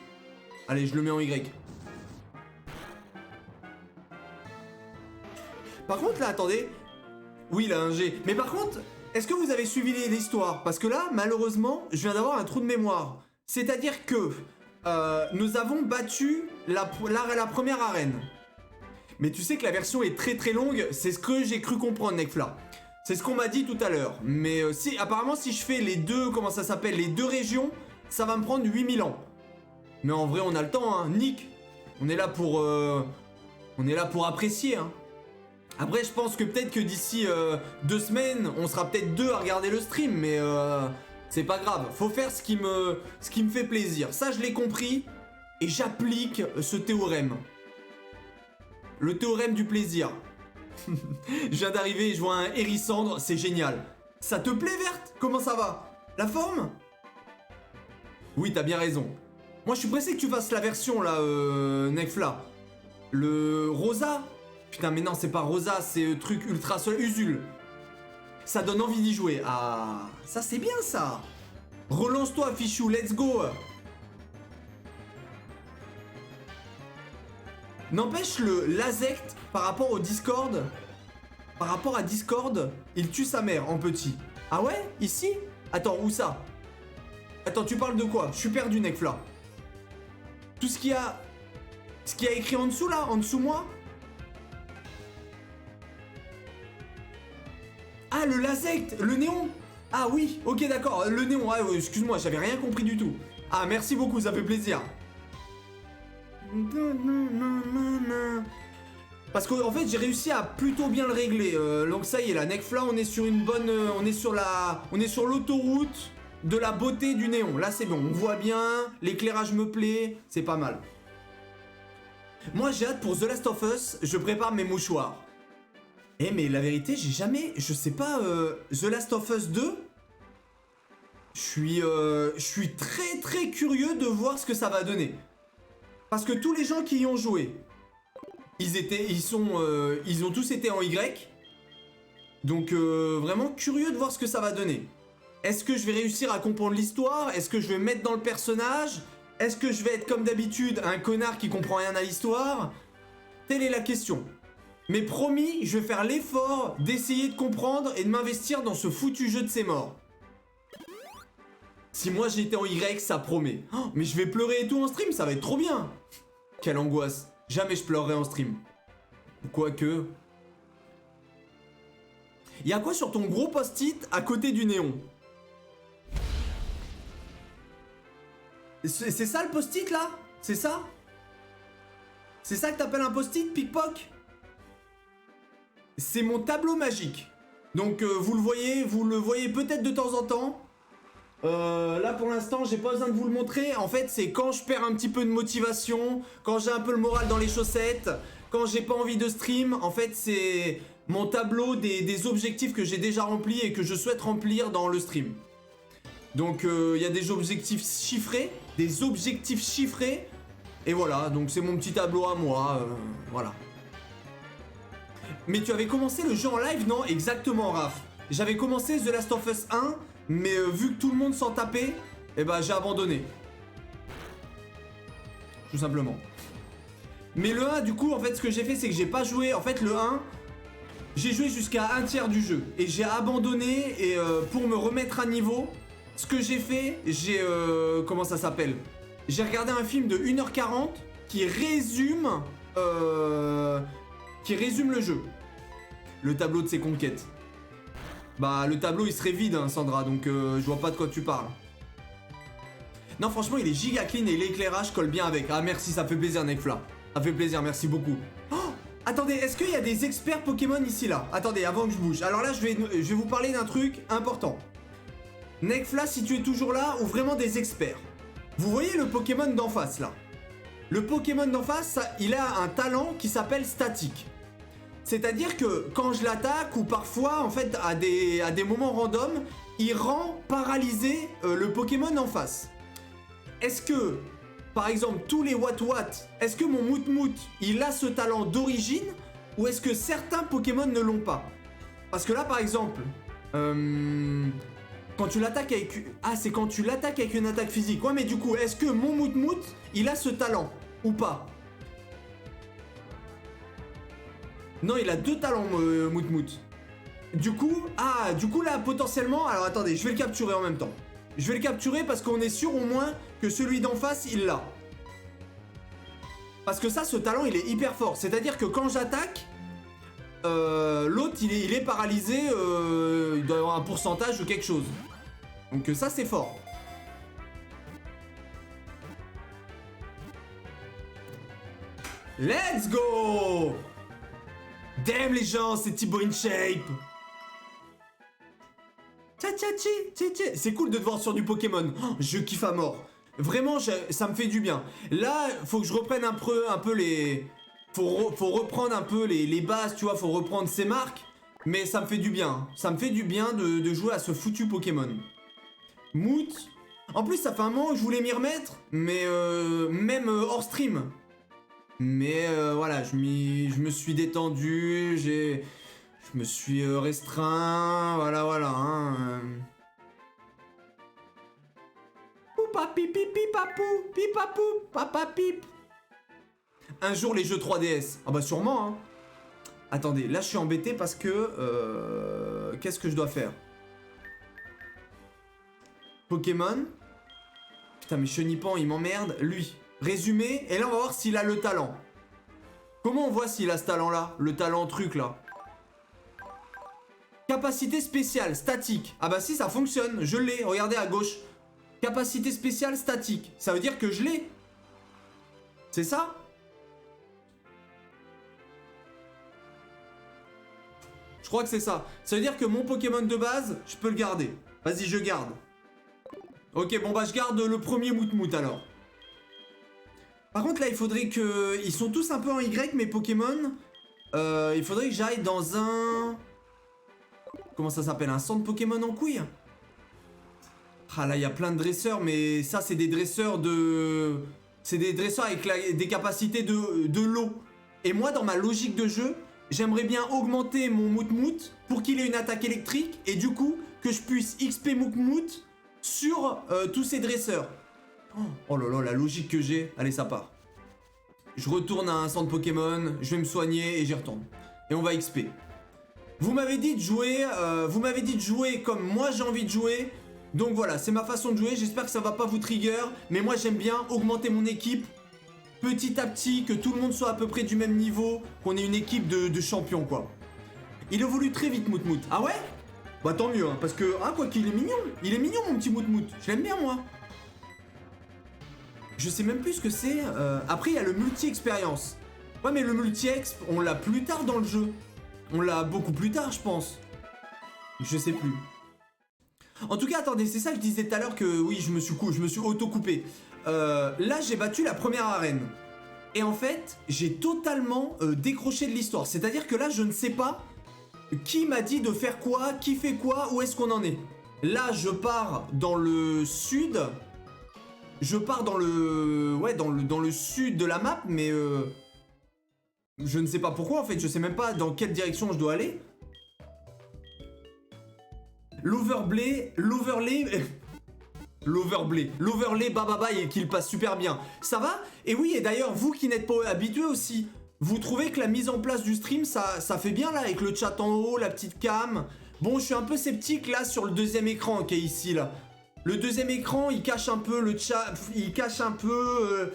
Allez, je le mets en Y. Par contre, là, attendez. Oui, là, un G. Mais par contre, est-ce que vous avez suivi l'histoire? Parce que là, malheureusement, je viens d'avoir un trou de mémoire. C'est-à-dire que nous avons battu la première arène. Mais tu sais que la version est très très longue. C'est ce que j'ai cru comprendre, Nekfla. C'est ce qu'on m'a dit tout à l'heure. Mais apparemment, si je fais les deux, comment ça s'appelle, les 2 régions, ça va me prendre 8000 ans. Mais en vrai, on a le temps, hein. Nick. On est là pour apprécier, hein. Après, je pense que peut-être que d'ici 2 semaines, on sera peut-être 2 à regarder le stream, mais c'est pas grave. Faut faire ce qui me fait plaisir. Ça, je l'ai compris et j'applique ce théorème. Le théorème du plaisir. Je viens d'arriver et je vois un Hérissandre, c'est génial. Ça te plaît, Verte? Comment ça va? La forme? Oui, t'as bien raison. Moi, je suis pressé que tu fasses la version, là, Nekfla. Le Rosa? Putain, mais non, c'est pas Rosa, c'est truc ultra sol Usul. Ça donne envie d'y jouer. Ah, ça c'est bien ça. Relance-toi, Fichou, let's go. N'empêche, le Lazect par rapport au Discord, par rapport à Discord, il tue sa mère en petit. Ah ouais? Ici? Attends, où ça? Attends, tu parles de quoi? Je suis perdu, Nekfla. Tout ce qu'il y a... Ce qu'il y a écrit en dessous là, en dessous moi? Ah, le Lazect, le néon. Ah oui, ok, d'accord, le néon. Ah, excuse-moi, j'avais rien compris du tout. Ah, merci beaucoup, ça fait plaisir. Parce qu'en fait, j'ai réussi à plutôt bien le régler. Donc ça y est, la Nekfla, on est sur une bonne... on est sur l'autoroute de la beauté du néon. Là, c'est bon, on voit bien, l'éclairage me plaît, c'est pas mal. Moi, j'ai hâte pour The Last of Us, je prépare mes mouchoirs. Eh mais la vérité, j'ai jamais... Je sais pas, The Last of Us 2 je suis très très curieux de voir ce que ça va donner. Parce que tous les gens qui y ont joué, ils ont tous été en Y. Donc vraiment curieux de voir ce que ça va donner. Est-ce que je vais réussir à comprendre l'histoire? Est-ce que je vais me mettre dans le personnage? Est-ce que je vais être comme d'habitude un connard qui comprend rien à l'histoire? Telle est la question. Mais promis, je vais faire l'effort d'essayer de comprendre et de m'investir dans ce foutu jeu de ses morts. Si moi j'étais en Y, ça promet. Oh, mais je vais pleurer et tout en stream, ça va être trop bien. Quelle angoisse. Jamais je pleurerai en stream. Quoique... Y'a quoi sur ton gros post-it à côté du néon? C'est ça le post-it là? C'est ça? C'est ça que t'appelles un post-it, Pickpock? C'est mon tableau magique. Donc vous le voyez peut-être de temps en temps. Là pour l'instant j'ai pas besoin de vous le montrer. En fait c'est quand je perds un petit peu de motivation, quand j'ai un peu le moral dans les chaussettes, quand j'ai pas envie de stream. En fait c'est mon tableau des objectifs que j'ai déjà remplis et que je souhaite remplir dans le stream. Donc il y a des objectifs chiffrés. Et voilà, donc c'est mon petit tableau à moi. Voilà. Mais tu avais commencé le jeu en live, non? Exactement, Raph. J'avais commencé The Last of Us 1, mais vu que tout le monde s'en tapait, eh ben j'ai abandonné. Tout simplement. Mais le 1, du coup, en fait, ce que j'ai fait, c'est que j'ai pas joué. En fait, le 1, j'ai joué jusqu'à un tiers du jeu. Et j'ai abandonné, et pour me remettre à niveau, ce que j'ai fait, comment ça s'appelle? J'ai regardé un film de 1h40 qui résume le jeu. Le tableau de ses conquêtes. Bah le tableau il serait vide hein, Sandra, donc je vois pas de quoi tu parles. Non franchement il est giga clean et l'éclairage colle bien avec. Ah merci, ça fait plaisir Nekfla. Ça fait plaisir, merci beaucoup. Oh, attendez, est-ce qu'il y a des experts Pokémon ici là? Attendez, avant que je bouge. Alors là je vais vous parler d'un truc important. Nekfla, si tu es toujours là, ou vraiment des experts. Vous voyez le Pokémon d'en face là? Le Pokémon d'en face, il a un talent qui s'appelle statique. C'est-à-dire que quand je l'attaque ou parfois en fait à des moments random, il rend paralysé le Pokémon en face. Est-ce que, par exemple, tous les Wat-Wat, est-ce que mon Moutmout, il a ce talent d'origine ou est-ce que certains Pokémon ne l'ont pas? Parce que là, par exemple, quand tu l'attaques avec... Ah, c'est quand tu l'attaques avec une attaque physique. Ouais, mais du coup, est-ce que mon Moutmout, il a ce talent ou pas? Non, il a 2 talents, Moutmout. Du coup là, potentiellement... Alors, attendez, je vais le capturer en même temps. Je vais le capturer parce qu'on est sûr au moins que celui d'en face, il l'a. Parce que ça, ce talent, il est hyper fort. C'est-à-dire que quand j'attaque, l'autre, il est paralysé, il doit y avoir un pourcentage de quelque chose. Donc ça, c'est fort. Let's go! Damn les gens, c'est Thibaut in shape. C'est cool de te voir sur du Pokémon. Oh, je kiffe à mort. Vraiment, ça me fait du bien. Là, faut que je reprenne un peu les... Faut reprendre un peu les bases, tu vois, faut reprendre ses marques. Mais ça me fait du bien. Ça me fait du bien de jouer à ce foutu Pokémon. Moot. En plus, ça fait un moment que je voulais m'y remettre. Mais même hors stream. Mais voilà, je me suis détendu, je me suis restreint, voilà, hein. Poupa pipi pipapou, pipapou, papa pip. Un jour les jeux 3DS. Ah bah sûrement, hein. Attendez, là je suis embêté parce que... qu'est-ce que je dois faire? Pokémon. Putain mais Chenipan il m'emmerde, lui. Résumé, et là on va voir s'il a le talent. Comment on voit s'il a ce talent là? Le talent truc là. Capacité spéciale, statique. Ah bah si ça fonctionne, je l'ai, regardez à gauche. Capacité spéciale statique, ça veut dire que je l'ai. C'est ça? Je crois que c'est ça. Ça veut dire que mon Pokémon de base, je peux le garder. Vas-y, je garde. Ok, bon bah je garde le premier Moutmout alors. Par contre là il faudrait que... Ils sont tous un peu en Y mes Pokémon. Il faudrait que j'aille dans un... Comment ça s'appelle? Un centre Pokémon en couille? Ah là il y a plein de dresseurs mais ça c'est des dresseurs de... C'est des dresseurs avec des capacités de l'eau. Et moi dans ma logique de jeu, j'aimerais bien augmenter mon Moutmout pour qu'il ait une attaque électrique. Et du coup que je puisse XP Moutmout sur tous ces dresseurs. Oh là là, la logique que j'ai. Allez, ça part. Je retourne à un centre Pokémon, je vais me soigner et j'y retourne. Et on va XP. Vous m'avez dit de jouer, comme moi j'ai envie de jouer. Donc voilà, c'est ma façon de jouer. J'espère que ça va pas vous trigger. Mais moi j'aime bien augmenter mon équipe petit à petit, que tout le monde soit à peu près du même niveau, qu'on ait une équipe de champions quoi. Il évolue très vite Moutmout. Ah ouais? Bah tant mieux, hein, parce que... Ah quoi qu'il est mignon. Il est mignon mon petit Moutmout. Je l'aime bien moi. Je sais même plus ce que c'est. Après, il y a le multi-expérience. Ouais, mais le multi-exp, on l'a plus tard dans le jeu. On l'a beaucoup plus tard, je pense. Je sais plus. En tout cas, attendez, c'est ça que je disais tout à l'heure que... Oui, je me suis auto-coupé. Là, j'ai battu la première arène. Et en fait, j'ai totalement décroché de l'histoire. C'est-à-dire que là, je ne sais pas qui m'a dit de faire quoi, qui fait quoi, où est-ce qu'on en est. Là, je pars dans le sud... Je pars dans le... Ouais, dans le sud de la map, mais... Je ne sais pas pourquoi, en fait. Je sais même pas dans quelle direction je dois aller. L'overlay, bababa, et qu'il passe super bien. Ça va? Et oui, et d'ailleurs, vous qui n'êtes pas habitués aussi, vous trouvez que la mise en place du stream, ça fait bien, là, avec le chat en haut, la petite cam. Bon, je suis un peu sceptique, là, sur le deuxième écran qui est ici, là. Le deuxième écran, il cache un peu le chat, il cache un peu...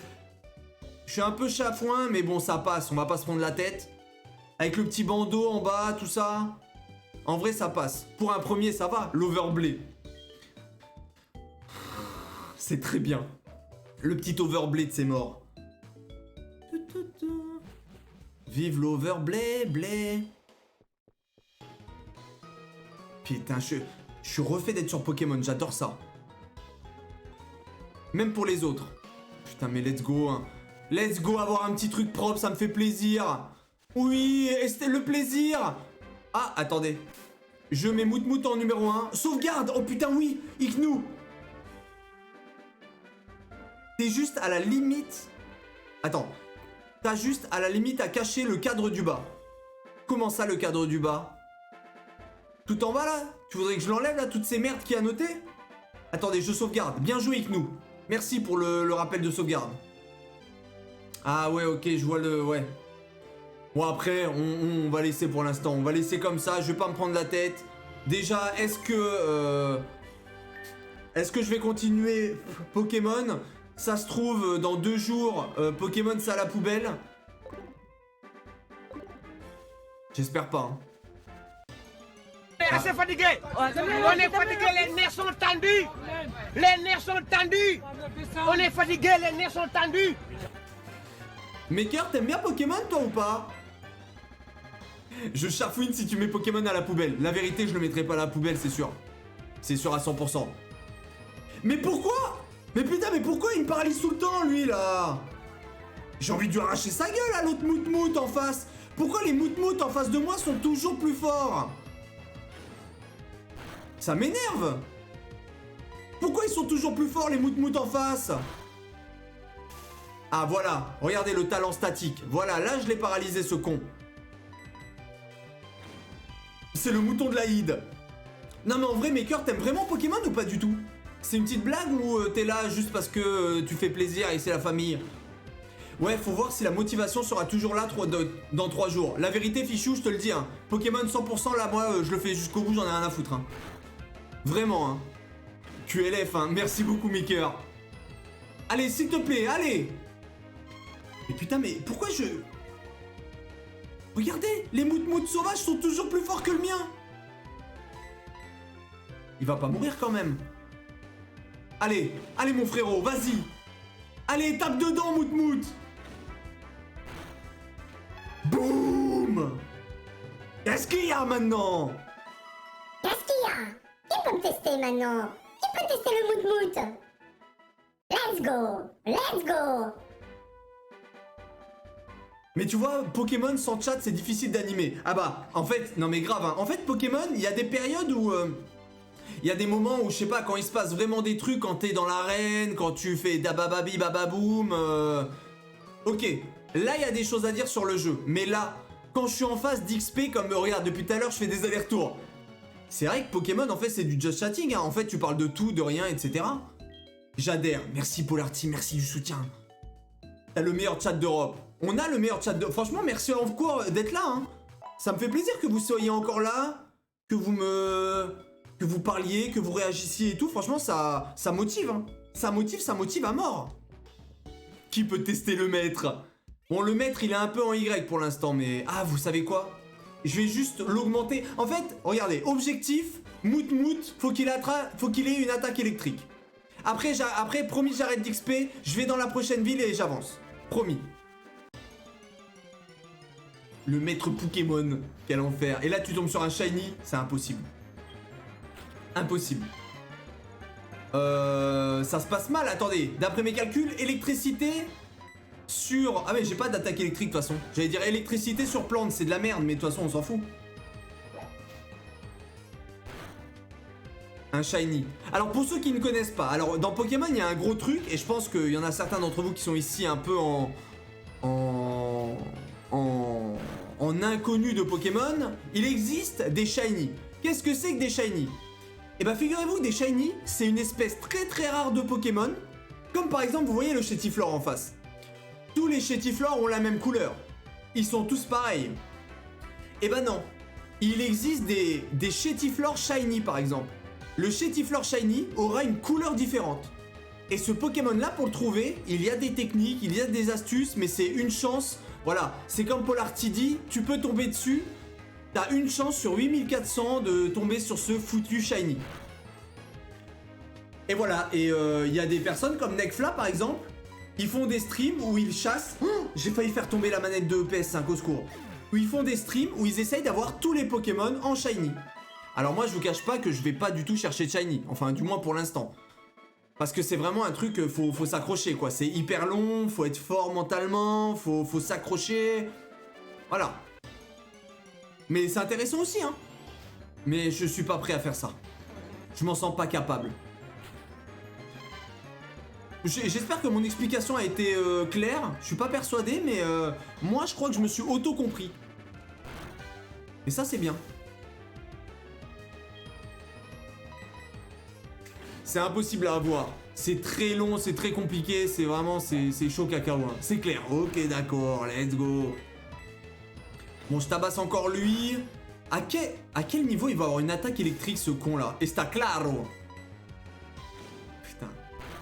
Je suis un peu chafouin, mais bon, ça passe, on va pas se prendre la tête. Avec le petit bandeau en bas, tout ça. En vrai, ça passe. Pour un premier, ça va. L'Overblade. C'est très bien. Le petit Overblade, c'est mort. Vive l'Overblade, blé. Putain, je suis refait d'être sur Pokémon, j'adore ça. Même pour les autres. Putain, mais let's go, hein. Let's go avoir un petit truc propre, ça me fait plaisir. Oui, et c'était le plaisir. Ah, attendez. Je mets Moutmout en numéro 1. Sauvegarde. Oh putain, oui. Iknou. T'es juste à la limite. Attends. T'as juste à la limite à cacher le cadre du bas. Comment ça, le cadre du bas? Tout en bas, là? Tu voudrais que je l'enlève, là, toutes ces merdes qu'il y a notées? Attendez, je sauvegarde. Bien joué, Iknou. Merci pour le rappel de sauvegarde. Ah ouais, ok, je vois le... Ouais. Bon, après, on va laisser pour l'instant. On va laisser comme ça, je vais pas me prendre la tête. Déjà, est-ce que je vais continuer Pokémon? Ça se trouve, dans 2 jours, Pokémon, ça à la poubelle. J'espère pas, hein. On est assez fatigué. On est fatigué, les nerfs sont tendus. Les nerfs sont tendus. On est fatigué, les nerfs sont tendus. Maker, t'aimes bien Pokémon, toi, ou pas? Je chafouine si tu mets Pokémon à la poubelle. La vérité, je le mettrai pas à la poubelle, c'est sûr. C'est sûr à 100%. Mais pourquoi? Mais putain, mais pourquoi il me paralyse tout le temps, lui, là? J'ai envie de lui arracher sa gueule, à l'autre Moutmout en face. Pourquoi les Moutmout en face de moi sont toujours plus forts? Ça m'énerve. Pourquoi ils sont toujours plus forts, les Moutmout en face? Ah, voilà. Regardez le talent statique. Voilà, là, je l'ai paralysé, ce con. C'est le mouton de l'Aïd. Non, mais en vrai, Maker, t'aimes vraiment Pokémon ou pas du tout? C'est une petite blague ou t'es là juste parce que tu fais plaisir et c'est la famille? Ouais, faut voir si la motivation sera toujours là dans 3 jours. La vérité, Fichou, je te le dis, hein. Pokémon 100%, là, moi, je le fais jusqu'au bout, j'en ai rien à foutre, hein. Vraiment, hein. QLF, hein. Merci beaucoup, Maker. Allez, s'il te plaît, allez. Mais putain, mais pourquoi je... Regardez, les Moutmout sauvages sont toujours plus forts que le mien. Il va pas mourir quand même. Allez, allez mon frérot, vas-y. Allez, tape dedans, Moutmout. Boum. Qu'est-ce qu'il y a maintenant? Qu'est-ce qu'il y a? Qui peut me tester maintenant? Qui peut tester le Moutmout? Let's go! Let's go! Mais tu vois, Pokémon sans chat, c'est difficile d'animer. Ah bah, en fait, non mais grave, hein. En fait, Pokémon, il y a des périodes où... Il y a des moments où, je sais pas, quand il se passe vraiment des trucs, quand t'es dans l'arène, quand tu fais dabababi bababoum... Ok, là, il y a des choses à dire sur le jeu. Mais là, quand je suis en phase d'XP, comme, regarde, depuis tout à l'heure, je fais des allers-retours. C'est vrai que Pokémon, en fait, c'est du just chatting, hein. En fait, tu parles de tout, de rien, etc. J'adhère. Merci Polarty, merci du soutien. T'as le meilleur chat d'Europe. On a le meilleur chat d'Europe. Franchement, merci encore d'être là, hein. Ça me fait plaisir que vous soyez encore là, que vous parliez, que vous réagissiez et tout. Franchement, ça motive, hein. Ça motive à mort. Qui peut tester le maître? Bon, le maître, il est un peu en Y pour l'instant, mais... Ah, vous savez quoi? Je vais juste l'augmenter. En fait, regardez, objectif, Moutmout, faut qu'il ait une attaque électrique. Après, promis, j'arrête d'XP, je vais dans la prochaine ville et j'avance. Promis. Le maître Pokémon, quel enfer. Et là, tu tombes sur un shiny, c'est impossible. Impossible. Ça se passe mal, attendez. D'après mes calculs, électricité sur... Ah mais j'ai pas d'attaque électrique de toute façon. J'allais dire électricité sur plante, c'est de la merde, mais de toute façon, on s'en fout. Un shiny. Alors pour ceux qui ne connaissent pas, alors dans Pokémon il y a un gros truc et je pense qu'il y en a certains d'entre vous qui sont ici un peu en inconnu de Pokémon. Il existe des shiny. Qu'est-ce que c'est que des shiny? Eh ben figurez-vous que des shiny c'est une espèce très très rare de Pokémon. Comme par exemple vous voyez le Chétiflore en face. Tous les Chétiflores ont la même couleur. Ils sont tous pareils. Eh ben non. Il existe des Chétiflores shiny par exemple. Le Chétiflore shiny aura une couleur différente. Et ce Pokémon là, pour le trouver, il y a des techniques, il y a des astuces, mais c'est une chance. Voilà, c'est comme Polarty dit, tu peux tomber dessus, t'as une chance sur 8400 de tomber sur ce foutu shiny. Et voilà, et il y a des personnes comme Nekfla par exemple, ils font des streams où ils chassent... Oh, j'ai failli faire tomber la manette de PS5, au secours. Où ils font des streams où ils essayent d'avoir tous les Pokémon en shiny. Alors moi je vous cache pas que je vais pas du tout chercher shiny, enfin du moins pour l'instant. Parce que c'est vraiment un truc, faut s'accrocher quoi, c'est hyper long, faut être fort mentalement, faut s'accrocher... Voilà. Mais c'est intéressant aussi hein. Mais je suis pas prêt à faire ça. Je m'en sens pas capable. J'espère que mon explication a été claire. Je suis pas persuadé, mais moi je crois que je me suis auto-compris. Et ça c'est bien. C'est impossible à avoir. C'est très long, c'est très compliqué, c'est vraiment, c'est chaud cacao. Hein. C'est clair. Ok d'accord, let's go. Bon, je tabasse encore lui. À quel niveau il va avoir une attaque électrique ce con là? Está claro.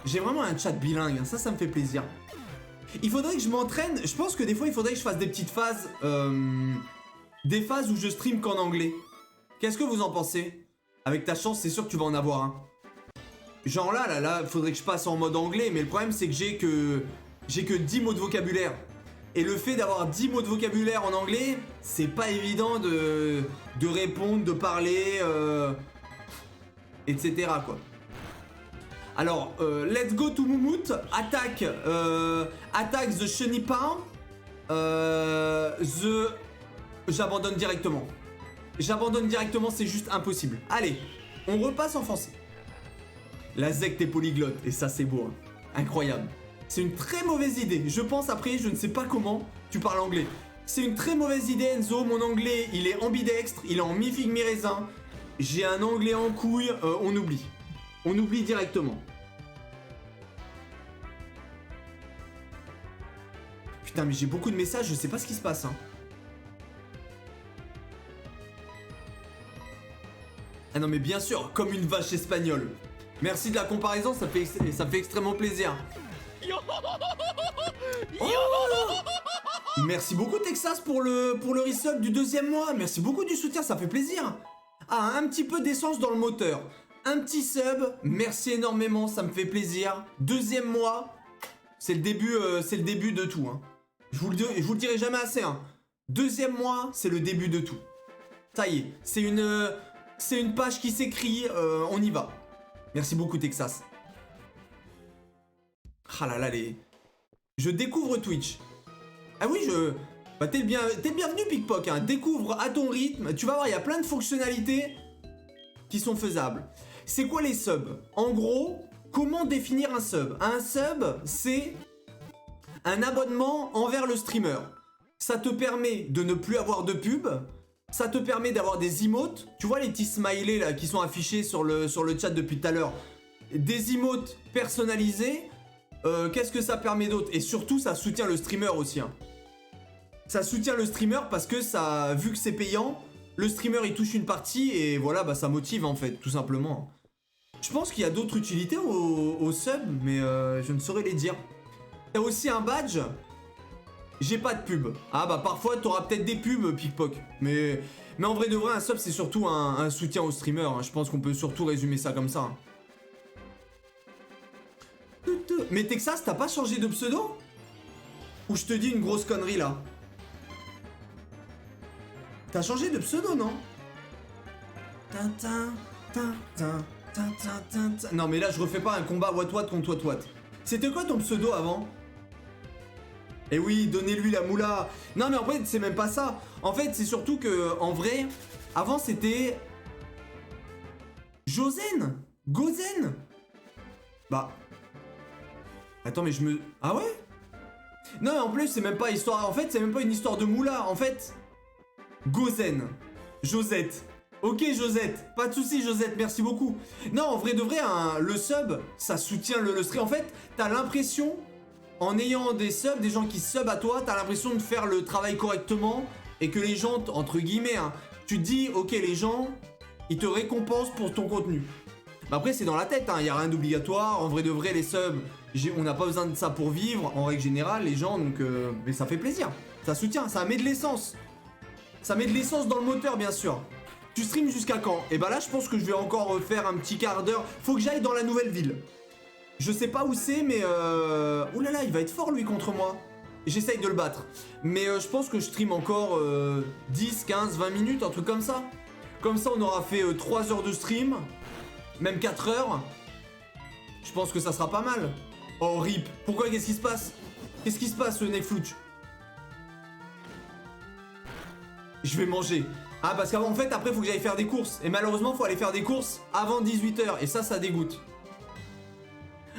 J'ai vraiment un chat bilingue, hein. Ça me fait plaisir. Il faudrait que je m'entraîne, je pense que des fois il faudrait que je fasse des petites phases, des phases où je stream qu'en anglais. Qu'est-ce que vous en pensez? Avec ta chance, c'est sûr que tu vas en avoir un. Hein. Genre là, faudrait que je passe en mode anglais, mais le problème c'est que j'ai que 10 mots de vocabulaire. Et le fait d'avoir 10 mots de vocabulaire en anglais, c'est pas évident de répondre, de parler, etc. quoi. Alors, let's go to Moumout. Attaque the Chenipain. J'abandonne directement. J'abandonne directement, c'est juste impossible. Allez, on repasse en français. La secte est polyglotte, et ça c'est beau. Hein. Incroyable. C'est une très mauvaise idée. Je pense après, je ne sais pas comment, tu parles anglais. C'est une très mauvaise idée Enzo. Mon anglais, il est ambidextre, il est en mi-figue mi-raisin. J'ai un anglais en couille, on oublie. On oublie directement. Putain, mais j'ai beaucoup de messages, je sais pas ce qui se passe. Hein. Ah non, mais bien sûr, comme une vache espagnole. Merci de la comparaison, ça fait extrêmement plaisir. Oh, merci beaucoup Texas pour le resub du 2e mois. Merci beaucoup du soutien, ça fait plaisir. Ah, un petit peu d'essence dans le moteur. Un petit sub, merci énormément, ça me fait plaisir. 2e mois, c'est le début de tout. Hein. Je vous le dirai jamais assez. Hein. 2e mois, c'est le début de tout. Ça y est, c'est une page qui s'écrit, on y va. Merci beaucoup Texas. Ah là là, je découvre Twitch. Ah oui, bah t'es le bienvenu Pickpock, hein. Découvre à ton rythme. Tu vas voir, il y a plein de fonctionnalités qui sont faisables. C'est quoi les subs? En gros, comment définir un sub? Un sub, c'est un abonnement envers le streamer. Ça te permet de ne plus avoir de pub. Ça te permet d'avoir des emotes. Tu vois les petits smileys là qui sont affichés sur le chat depuis tout à l'heure. Des emotes personnalisés. Qu'est-ce que ça permet d'autre? Et surtout, ça soutient le streamer aussi. Hein. Ça soutient le streamer parce que ça, vu que c'est payant, le streamer il touche une partie et voilà, bah ça motive en fait, tout simplement. Je pense qu'il y a d'autres utilités au sub, mais je ne saurais les dire. T'as aussi un badge. J'ai pas de pub. Ah bah parfois t'auras peut-être des pubs, Pickpock. Mais en vrai de vrai, un sub c'est surtout un soutien au streamer. Hein. Je pense qu'on peut surtout résumer ça comme ça. Hein. Mais Texas, t'as pas changé de pseudo? Ou je te dis une grosse connerie là? T'as changé de pseudo, non? Non mais là je refais pas un combat What contre What. C'était quoi ton pseudo avant? Eh oui, donnez-lui la moula. Non mais en fait c'est même pas ça. En fait c'est surtout que en vrai, avant c'était Josen, Gozen. Bah attends mais ah ouais? Non en plus c'est même pas histoire. En fait c'est même pas une histoire de moula. En fait Gozen, Josette. Ok Josette, pas de soucis Josette, merci beaucoup. Non en vrai de vrai, hein, le sub, ça soutient le stream. En fait, t'as l'impression, en ayant des subs, des gens qui sub à toi, t'as l'impression de faire le travail correctement et que les gens, entre guillemets, hein, tu te dis, ok les gens, ils te récompensent pour ton contenu. Mais après c'est dans la tête, hein, y a rien d'obligatoire. En vrai de vrai, les subs, on n'a pas besoin de ça pour vivre, en règle générale, les gens, donc mais ça fait plaisir. Ça soutient, ça met de l'essence. Ça met de l'essence dans le moteur, bien sûr. Tu streams jusqu'à quand? Et bah là, je pense que je vais encore faire un petit quart d'heure. Faut que j'aille dans la nouvelle ville. Je sais pas où c'est, mais ouh là là, il va être fort lui contre moi. J'essaye de le battre. Mais je pense que je stream encore 10, 15, 20 minutes, un truc comme ça. Comme ça, on aura fait 3 heures de stream. Même 4 heures. Je pense que ça sera pas mal. Oh, rip. Pourquoi? Qu'est-ce qui se passe? Qu'est-ce qui se passe, le Nekflouch? Je vais manger. Ah, parce qu'en fait, après, faut que j'aille faire des courses. Et malheureusement, faut aller faire des courses avant 18 h. Et ça dégoûte.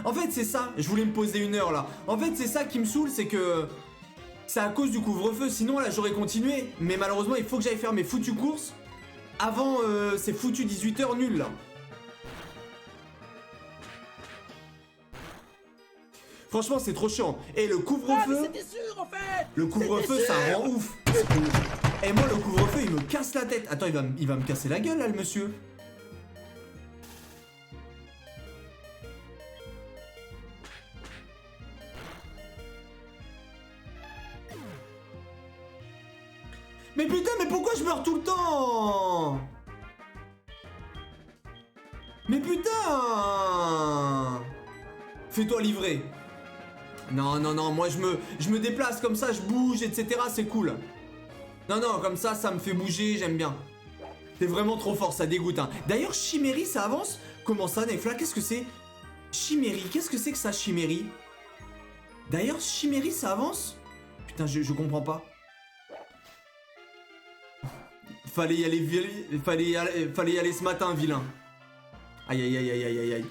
En fait, c'est ça. Je voulais me poser 1 heure, là. En fait, c'est ça qui me saoule, c'est que... C'est à cause du couvre-feu. Sinon, là, j'aurais continué. Mais malheureusement, il faut que j'aille faire mes foutues courses avant ces foutues 18 h nul, là. Franchement, c'est trop chiant. Et le couvre-feu... C'était sûr, en fait. Le couvre-feu, ça rend ouf. Et moi, le couvre-feu, il me casse la tête. Attends, il va me casser la gueule, là, le monsieur. Mais putain, mais pourquoi je meurs tout le temps? Mais putain! Fais-toi livrer. Non, non, non, moi je me déplace comme ça, je bouge, etc. C'est cool. Non, non, comme ça me fait bouger, j'aime bien. T'es vraiment trop fort, ça dégoûte, hein. D'ailleurs, Chimérie, ça avance? Comment ça, Nefla? Qu'est-ce que c'est? Chimérie, qu'est-ce que c'est que ça, Chimérie? D'ailleurs, Chimérie, ça avance? Putain, je comprends pas. Fallait y aller ce matin, vilain. Aïe, aïe, aïe, aïe, aïe, aïe.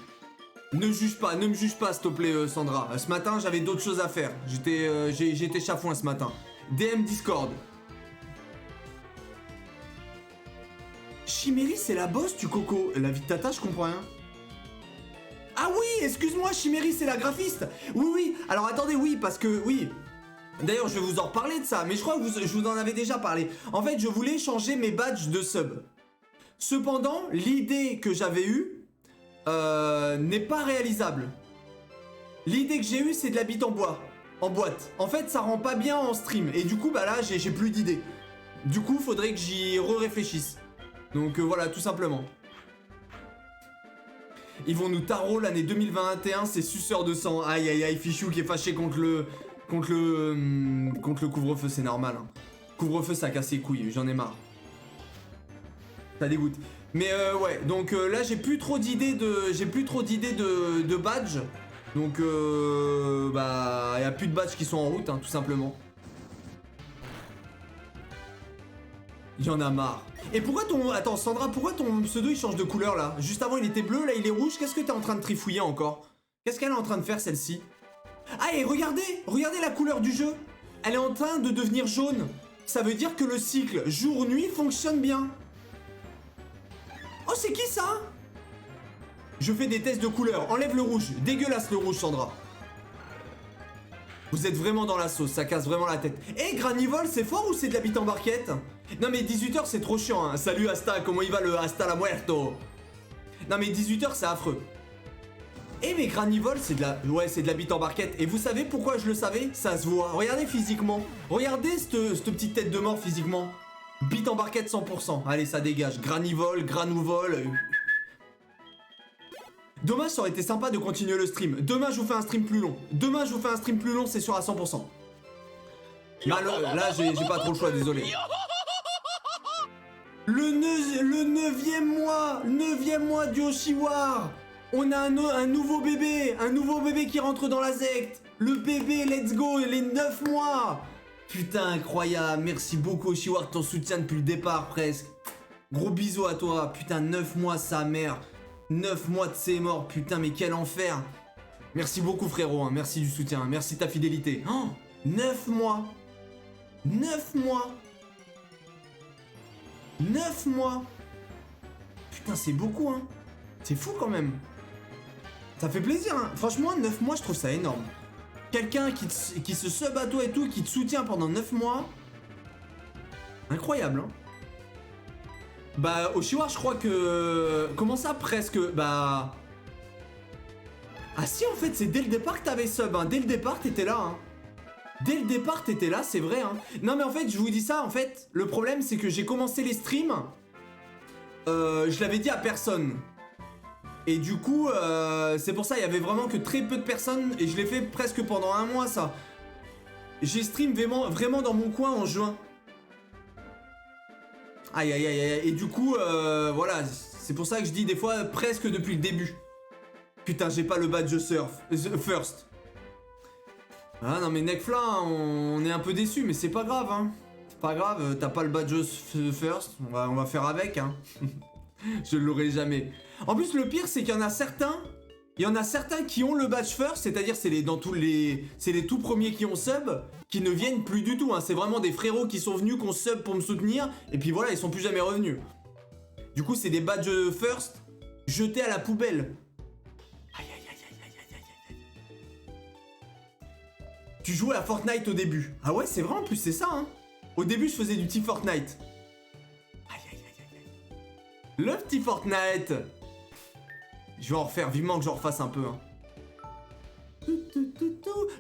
Ne me juge pas, s'il te plaît, Sandra. Ce matin, j'avais d'autres choses à faire. J'étais chafouin ce matin. DM Discord. Chimérie, c'est la boss du coco. La vie de Tata, je comprends rien. Ah oui, excuse-moi, Chimérie, c'est la graphiste. Oui, oui. Alors attendez, oui, parce que, oui. D'ailleurs, je vais vous en reparler de ça, mais je crois que je vous en avais déjà parlé. En fait, je voulais changer mes badges de sub. Cependant, l'idée que j'avais eue n'est pas réalisable. L'idée que j'ai eue, c'est de la bite en boîte. En fait, ça rend pas bien en stream. Et du coup, bah là, j'ai plus d'idées. Du coup, faudrait que j'y réfléchisse. Donc voilà, tout simplement. Ils vont nous tarot l'année 2021, c'est suceur de sang. Aïe, aïe, aïe, Fichou qui est fâché contre le couvre-feu, c'est normal. Hein. Couvre-feu, ça casse les couilles, j'en ai marre. Ça dégoûte. Mais ouais, donc là j'ai plus trop d'idées de badge. Donc bah il y a plus de badges qui sont en route, hein, tout simplement. Il y en a marre. Et pourquoi ton... Attends, Sandra, pourquoi ton pseudo il change de couleur là? Juste avant il était bleu, là il est rouge. Qu'est-ce que t'es en train de trifouiller encore? Qu'est-ce qu'elle est en train de faire celle-ci? Ah, et regardez la couleur du jeu. Elle est en train de devenir jaune. Ça veut dire que le cycle jour-nuit fonctionne bien. Oh, c'est qui ça? Je fais des tests de couleurs. Enlève le rouge. Dégueulasse le rouge, Sandra. Vous êtes vraiment dans la sauce, ça casse vraiment la tête. Eh, Granivol, c'est fort ou c'est de la bite en barquette? Non mais 18 h c'est trop chiant, hein. Salut Asta, comment il va le Asta la muerto? Non mais 18 h c'est affreux. Eh mais Granivol, c'est de la... Ouais, c'est de la bite en barquette. Et vous savez pourquoi je le savais? Ça se voit. Regardez physiquement. Regardez cette petite tête de mort physiquement. Bite en barquette 100%. Allez, ça dégage. Granivol, Granouvol... Dommage, ça aurait été sympa de continuer le stream. Demain, je vous fais un stream plus long. C'est sûr à 100%. Là, j'ai pas trop le choix, désolé. Le 9e mois du Oshiwar. On a un nouveau bébé qui rentre dans la secte. Le bébé, let's go, les 9 mois. Putain, incroyable. Merci beaucoup, Oshiwar, de ton soutien depuis le départ, presque. Gros bisous à toi. Putain, 9 mois, sa mère. 9 mois de ses morts, putain, mais quel enfer. Merci beaucoup, frérot, hein. Merci du soutien, merci de ta fidélité. Oh, 9 mois. 9 mois. 9 mois. Putain, c'est beaucoup, hein. C'est fou, quand même. Ça fait plaisir, hein. Franchement, 9 mois, je trouve ça énorme. Quelqu'un qui se sub à toi et tout, qui te soutient pendant 9 mois. Incroyable, hein. Bah, Oshiwar, je crois que... Comment ça, presque? Bah... Ah si, en fait, c'est dès le départ que t'avais sub, hein. Dès le départ, t'étais là, hein. Dès le départ, t'étais là, c'est vrai, hein. Non, mais en fait, je vous dis ça, en fait, le problème, c'est que j'ai commencé les streams, je l'avais dit à personne. Et du coup, c'est pour ça, il y avait vraiment que très peu de personnes, et je l'ai fait presque pendant un mois, ça. J'ai stream vraiment dans mon coin en juin. Aïe, aïe, aïe, aïe. Et du coup, voilà, c'est pour ça que je dis des fois presque depuis le début. Putain, j'ai pas le badge first. Ah non mais Necfla, on est un peu déçus, mais c'est pas grave, hein. C'est pas grave, t'as pas le badge first, on va faire avec, hein. Je l'aurai jamais. En plus, le pire, c'est qu'il y en a certains qui ont le badge first, c'est-à-dire c'est les tout premiers qui ont sub, qui ne viennent plus du tout, hein. C'est vraiment des frérots qui sont venus, qui ont sub pour me soutenir, et puis voilà, ils sont plus jamais revenus. Du coup, c'est des badges first jetés à la poubelle. Tu jouais à Fortnite au début. Ah ouais, c'est vrai, en plus, c'est ça, hein. Au début, je faisais du petit Fortnite. Aïe, aïe, aïe, aïe, aïe. Le petit Fortnite. Je vais en refaire, vivement que j'en refasse un peu, hein.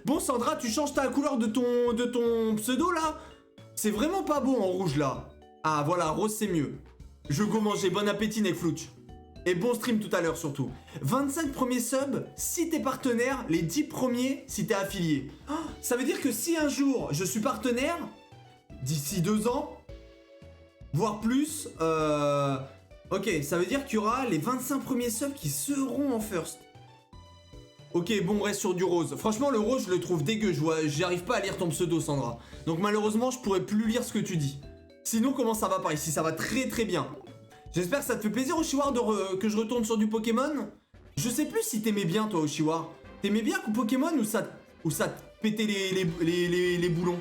Bon, Sandra, tu changes ta couleur de ton pseudo, là. C'est vraiment pas beau en rouge, là. Ah, voilà, rose, c'est mieux. Je go manger, bon appétit, Necflouch. Et bon stream tout à l'heure, surtout. 25 premiers subs, si t'es partenaire, les 10 premiers si t'es affilié. Oh, ça veut dire que si un jour je suis partenaire, d'ici 2 ans, voire plus, ok, ça veut dire qu'il y aura les 25 premiers subs qui seront en first. Ok, bon, on reste sur du rose. Franchement, le rose, je le trouve dégueu. J'y arrive pas à lire ton pseudo, Sandra. Donc malheureusement, je pourrais plus lire ce que tu dis. Sinon, comment ça va par ici? Ça va très très bien. J'espère que ça te fait plaisir, Oshiwar, que je retourne sur du Pokémon. Je sais plus si t'aimais bien, toi, Oshiwar. T'aimais bien Pokémon ou ça te pétait les boulons?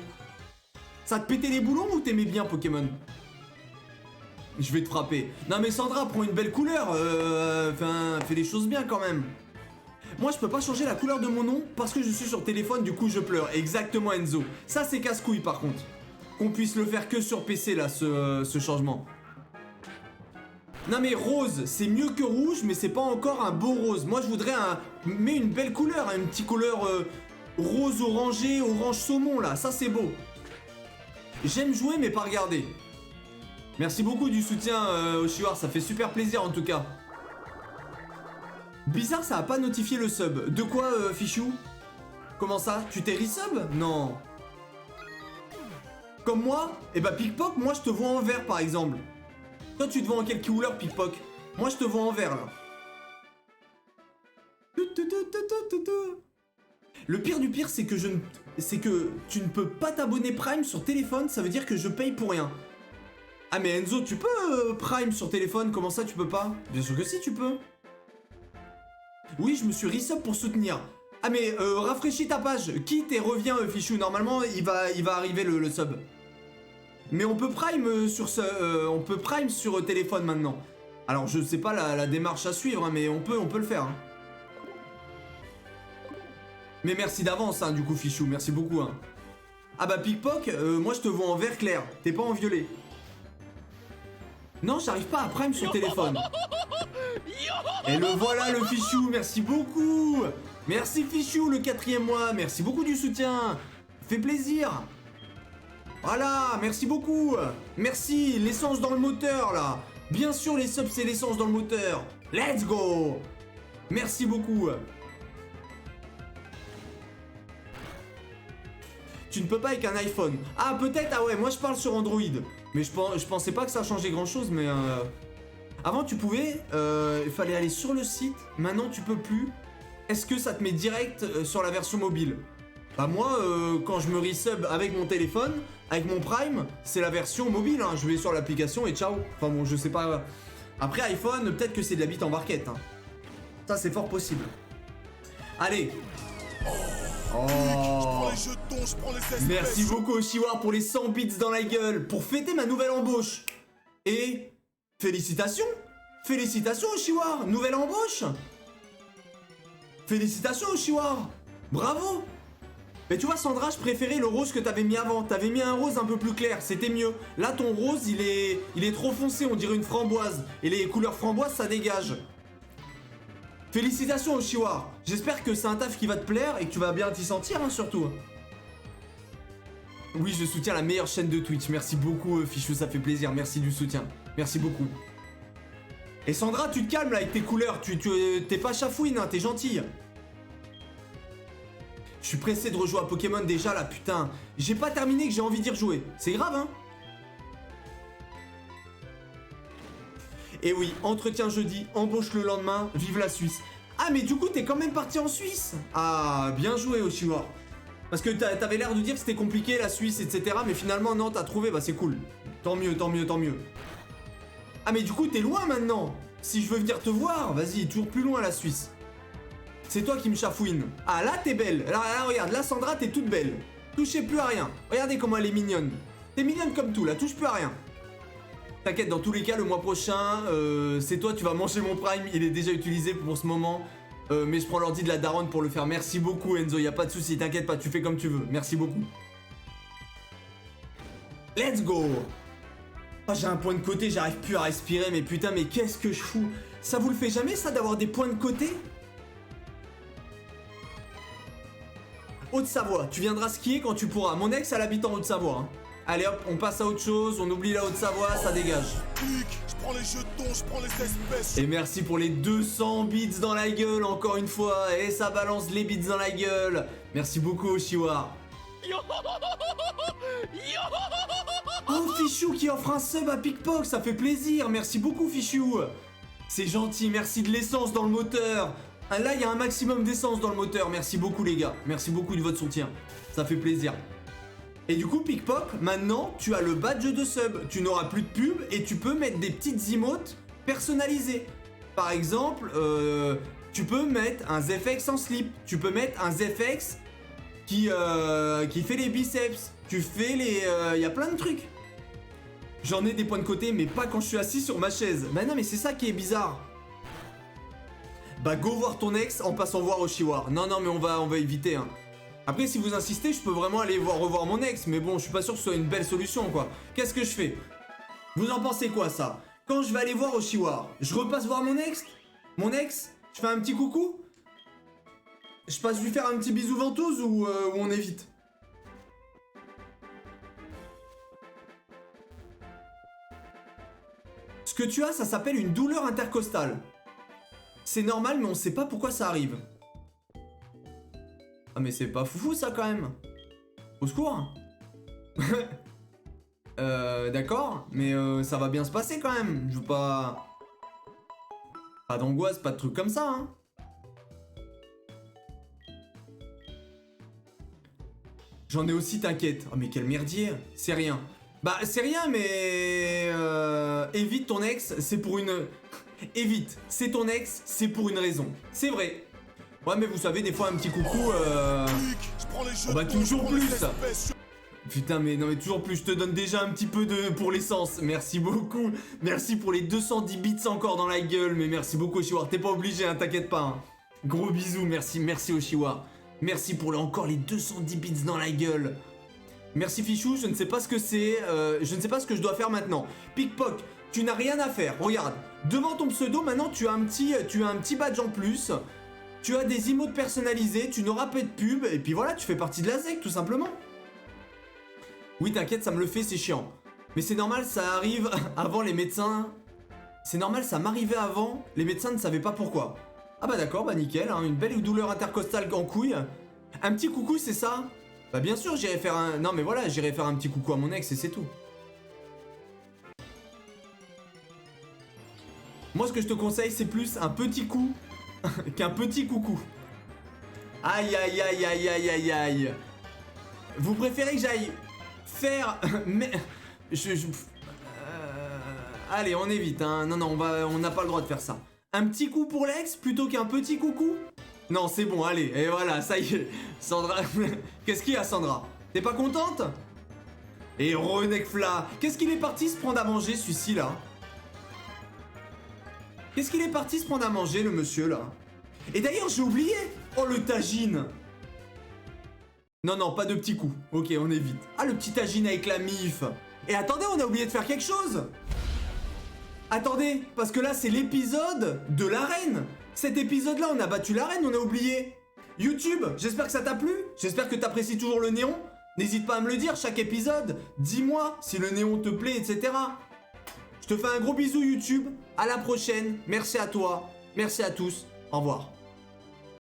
Ça te pétait les boulons ou t'aimais bien Pokémon? Je vais te frapper. Non mais Sandra, prends une belle couleur. Enfin, fais les choses bien quand même. Moi, je peux pas changer la couleur de mon nom parce que je suis sur téléphone, du coup je pleure. Exactement, Enzo. Ça, c'est casse-couille par contre. Qu'on puisse le faire que sur PC, là, ce changement. Non mais rose, c'est mieux que rouge, mais c'est pas encore un beau rose. Moi je voudrais mais une belle couleur, une petite couleur rose orangé, orange saumon là, ça c'est beau. J'aime jouer mais pas regarder. Merci beaucoup du soutien Oshiwar, ça fait super plaisir en tout cas. Bizarre, ça a pas notifié le sub. De quoi Fichou? Comment ça? Tu t'es resub? Non. Comme moi? Eh bah Pickpock, moi je te vois en vert par exemple. Toi, tu te vois en quelle couleur, Pickpock? Moi, je te vois en vert, là. Le pire du pire, c'est que tu ne peux pas t'abonner Prime sur téléphone, ça veut dire que je paye pour rien. Ah, mais Enzo, tu peux Prime sur téléphone, comment ça, tu peux pas? Bien sûr que si, tu peux. Oui, je me suis resub pour soutenir. Ah, mais rafraîchis ta page, quitte et reviens, Fichou. Normalement, il va arriver le sub. Mais on peut Prime sur téléphone maintenant. Alors je sais pas la démarche à suivre, hein, mais on peut le faire. Hein. Mais merci d'avance, hein, du coup Fichou, merci beaucoup. Hein. Ah bah Pickpock, moi je te vois en vert clair, t'es pas en violet. Non, j'arrive pas à Prime sur téléphone. Et le voilà le Fichou, merci beaucoup. Merci Fichou, le 4e mois, merci beaucoup du soutien. Fait plaisir. Voilà, merci beaucoup. Merci, l'essence dans le moteur là. Bien sûr, les subs, c'est l'essence dans le moteur. Let's go. Merci beaucoup. Tu ne peux pas avec un iPhone. Ah, peut-être, ah ouais, moi je parle sur Android. Mais je pensais pas que ça changeait grand chose, mais... Avant, tu pouvais, il fallait aller sur le site. Maintenant, tu peux plus. Est-ce que ça te met direct sur la version mobile? Bah moi, quand je me resub avec mon téléphone, avec mon Prime, c'est la version mobile, hein. Je vais sur l'application et ciao. Enfin bon, je sais pas. Après iPhone, peut-être que c'est de la bite en barquette. Hein. Ça, c'est fort possible. Allez. Oh. Merci beaucoup Oshiwar pour les 100 bits dans la gueule, pour fêter ma nouvelle embauche. Et félicitations. Félicitations Oshiwar, nouvelle embauche. Félicitations Oshiwar. Bravo. Mais tu vois Sandra, je préférais le rose que t'avais mis avant. T'avais mis un rose un peu plus clair, c'était mieux. Là ton rose il est trop foncé, on dirait une framboise. Et les couleurs framboise ça dégage. Félicitations Oshiwar. J'espère que c'est un taf qui va te plaire et que tu vas bien t'y sentir hein, surtout. Oui, je soutiens la meilleure chaîne de Twitch. Merci beaucoup, Fichou, ça fait plaisir. Merci du soutien. Merci beaucoup. Et Sandra, tu te calmes là avec tes couleurs. T'es pas chafouine, hein, t'es gentille. Je suis pressé de rejouer à Pokémon déjà là, putain. J'ai pas terminé que j'ai envie d'y rejouer. C'est grave, hein. Et oui, entretien jeudi, embauche le lendemain, vive la Suisse. Ah, mais du coup, t'es quand même parti en Suisse. Ah, bien joué, Oshiwa. Parce que t'avais l'air de dire que c'était compliqué, la Suisse, etc. Mais finalement, non, t'as trouvé, bah c'est cool. Tant mieux, tant mieux, tant mieux. Ah, mais du coup, t'es loin maintenant. Si je veux venir te voir, vas-y, toujours plus loin, la Suisse. C'est toi qui me chafouine. Ah, là, t'es belle. Là, regarde, là, Sandra, t'es toute belle. Touchez plus à rien. Regardez comment elle est mignonne. T'es mignonne comme tout, là, touche plus à rien. T'inquiète, dans tous les cas, le mois prochain, c'est toi, tu vas manger mon Prime. Il est déjà utilisé pour ce moment. Mais je prends l'ordi de la daronne pour le faire. Merci beaucoup, Enzo, y a pas de souci, t'inquiète pas, tu fais comme tu veux. Merci beaucoup. Let's go. Oh, j'ai un point de côté, j'arrive plus à respirer, mais putain, mais qu'est-ce que je fous? Ça vous le fait jamais, ça, d'avoir des points de côté? Haute-Savoie, tu viendras skier quand tu pourras. Mon ex, elle habite en Haute-Savoie. Hein. Allez hop, on passe à autre chose, on oublie la Haute-Savoie, ça dégage. Je prends les jetons, je prends les espèces. Et merci pour les 200 bits dans la gueule, encore une fois. Et ça balance les bits dans la gueule. Merci beaucoup, Oshiwa. Oh, Fichou qui offre un sub à Pickpock, ça fait plaisir. Merci beaucoup, Fichou. C'est gentil, merci de l'essence dans le moteur. Ah, là, il y a un maximum d'essence dans le moteur. Merci beaucoup, les gars. Merci beaucoup de votre soutien. Ça fait plaisir. Et du coup, Pickpock, maintenant, tu as le badge de sub. Tu n'auras plus de pub et tu peux mettre des petites emotes personnalisées. Par exemple, tu peux mettre un ZFX en slip. Tu peux mettre un ZFX qui fait les biceps. Tu fais les... Il y a plein de trucs. J'en ai des points de côté, mais pas quand je suis assis sur ma chaise. Bah non, mais c'est ça qui est bizarre. Bah go voir ton ex en passant voir Oshiwa. Non, non, mais on va éviter, hein. Après, si vous insistez, je peux vraiment aller revoir mon ex. Mais bon, je suis pas sûr que ce soit une belle solution, quoi. Qu'est-ce que je fais? Vous en pensez quoi, ça? Quand je vais aller voir Oshiwa, je repasse voir mon ex? Mon ex? Je fais un petit coucou? Je passe lui faire un petit bisou ventouse ou on évite? Ce que tu as, ça s'appelle une douleur intercostale. C'est normal, mais on sait pas pourquoi ça arrive. Ah mais c'est pas foufou ça quand même. Au secours. D'accord, mais ça va bien se passer quand même. Je veux pas... Pas d'angoisse, pas de trucs comme ça, hein. J'en ai aussi, t'inquiète. Oh mais quel merdier. C'est rien. Bah c'est rien mais... évite ton ex, c'est pour une... Évite, c'est ton ex, c'est pour une raison. C'est vrai. Ouais mais vous savez, des fois un petit coucou... Oh bah toujours plus. Putain mais non mais toujours plus, je te donne déjà un petit peu pour l'essence. Merci beaucoup. Merci pour les 210 bits encore dans la gueule. Mais merci beaucoup Oshiwa, t'es pas obligé, hein, t'inquiète pas. Hein. Gros bisous, merci, merci Oshiwa. Merci pour encore les 210 bits dans la gueule. Merci Fichou, je ne sais pas ce que c'est, je ne sais pas ce que je dois faire maintenant. Pickpock, tu n'as rien à faire, regarde. Devant ton pseudo, maintenant tu as un petit badge en plus. Tu as des emotes personnalisés, tu n'auras pas de pub, et puis voilà, tu fais partie de la ZEC, tout simplement. Oui, t'inquiète, ça me le fait, c'est chiant. Mais c'est normal, ça arrive avant les médecins. C'est normal, ça m'arrivait avant, les médecins ne savaient pas pourquoi. Ah bah d'accord, bah nickel, hein, une belle douleur intercostale en couille. Un petit coucou, c'est ça? Bah bien sûr, j'irai faire un... Non mais voilà, j'irai faire un petit coucou à mon ex et c'est tout. Moi, ce que je te conseille, c'est plus un petit coup qu'un petit coucou. Aïe, aïe, aïe, aïe, aïe, aïe, aïe. Vous préférez que j'aille faire... Mais... Allez, on évite, hein. Non, non, on n'a pas le droit de faire ça. Un petit coup pour l'ex plutôt qu'un petit coucou? Non, c'est bon, allez, et voilà, ça y est. Sandra... Qu'est-ce qu'il y a, Sandra? T'es pas contente? Et Renekfla, qu'est-ce qu'il est parti se prendre à manger, celui-ci, là? Qu'est-ce qu'il est parti se prendre à manger, le monsieur, là? Et d'ailleurs, j'ai oublié. Oh, le tagine. Non, non, pas de petit coup. Ok, on évite. Ah, le petit tagine avec la mif. Et attendez, on a oublié de faire quelque chose. Attendez, parce que là, c'est l'épisode de l'arène. Cet épisode-là, on a battu l'arène, on a oublié. YouTube, j'espère que ça t'a plu. J'espère que t'apprécies toujours le néon. N'hésite pas à me le dire chaque épisode. Dis-moi si le néon te plaît, etc. Je te fais un gros bisou YouTube. À la prochaine. Merci à toi. Merci à tous. Au revoir.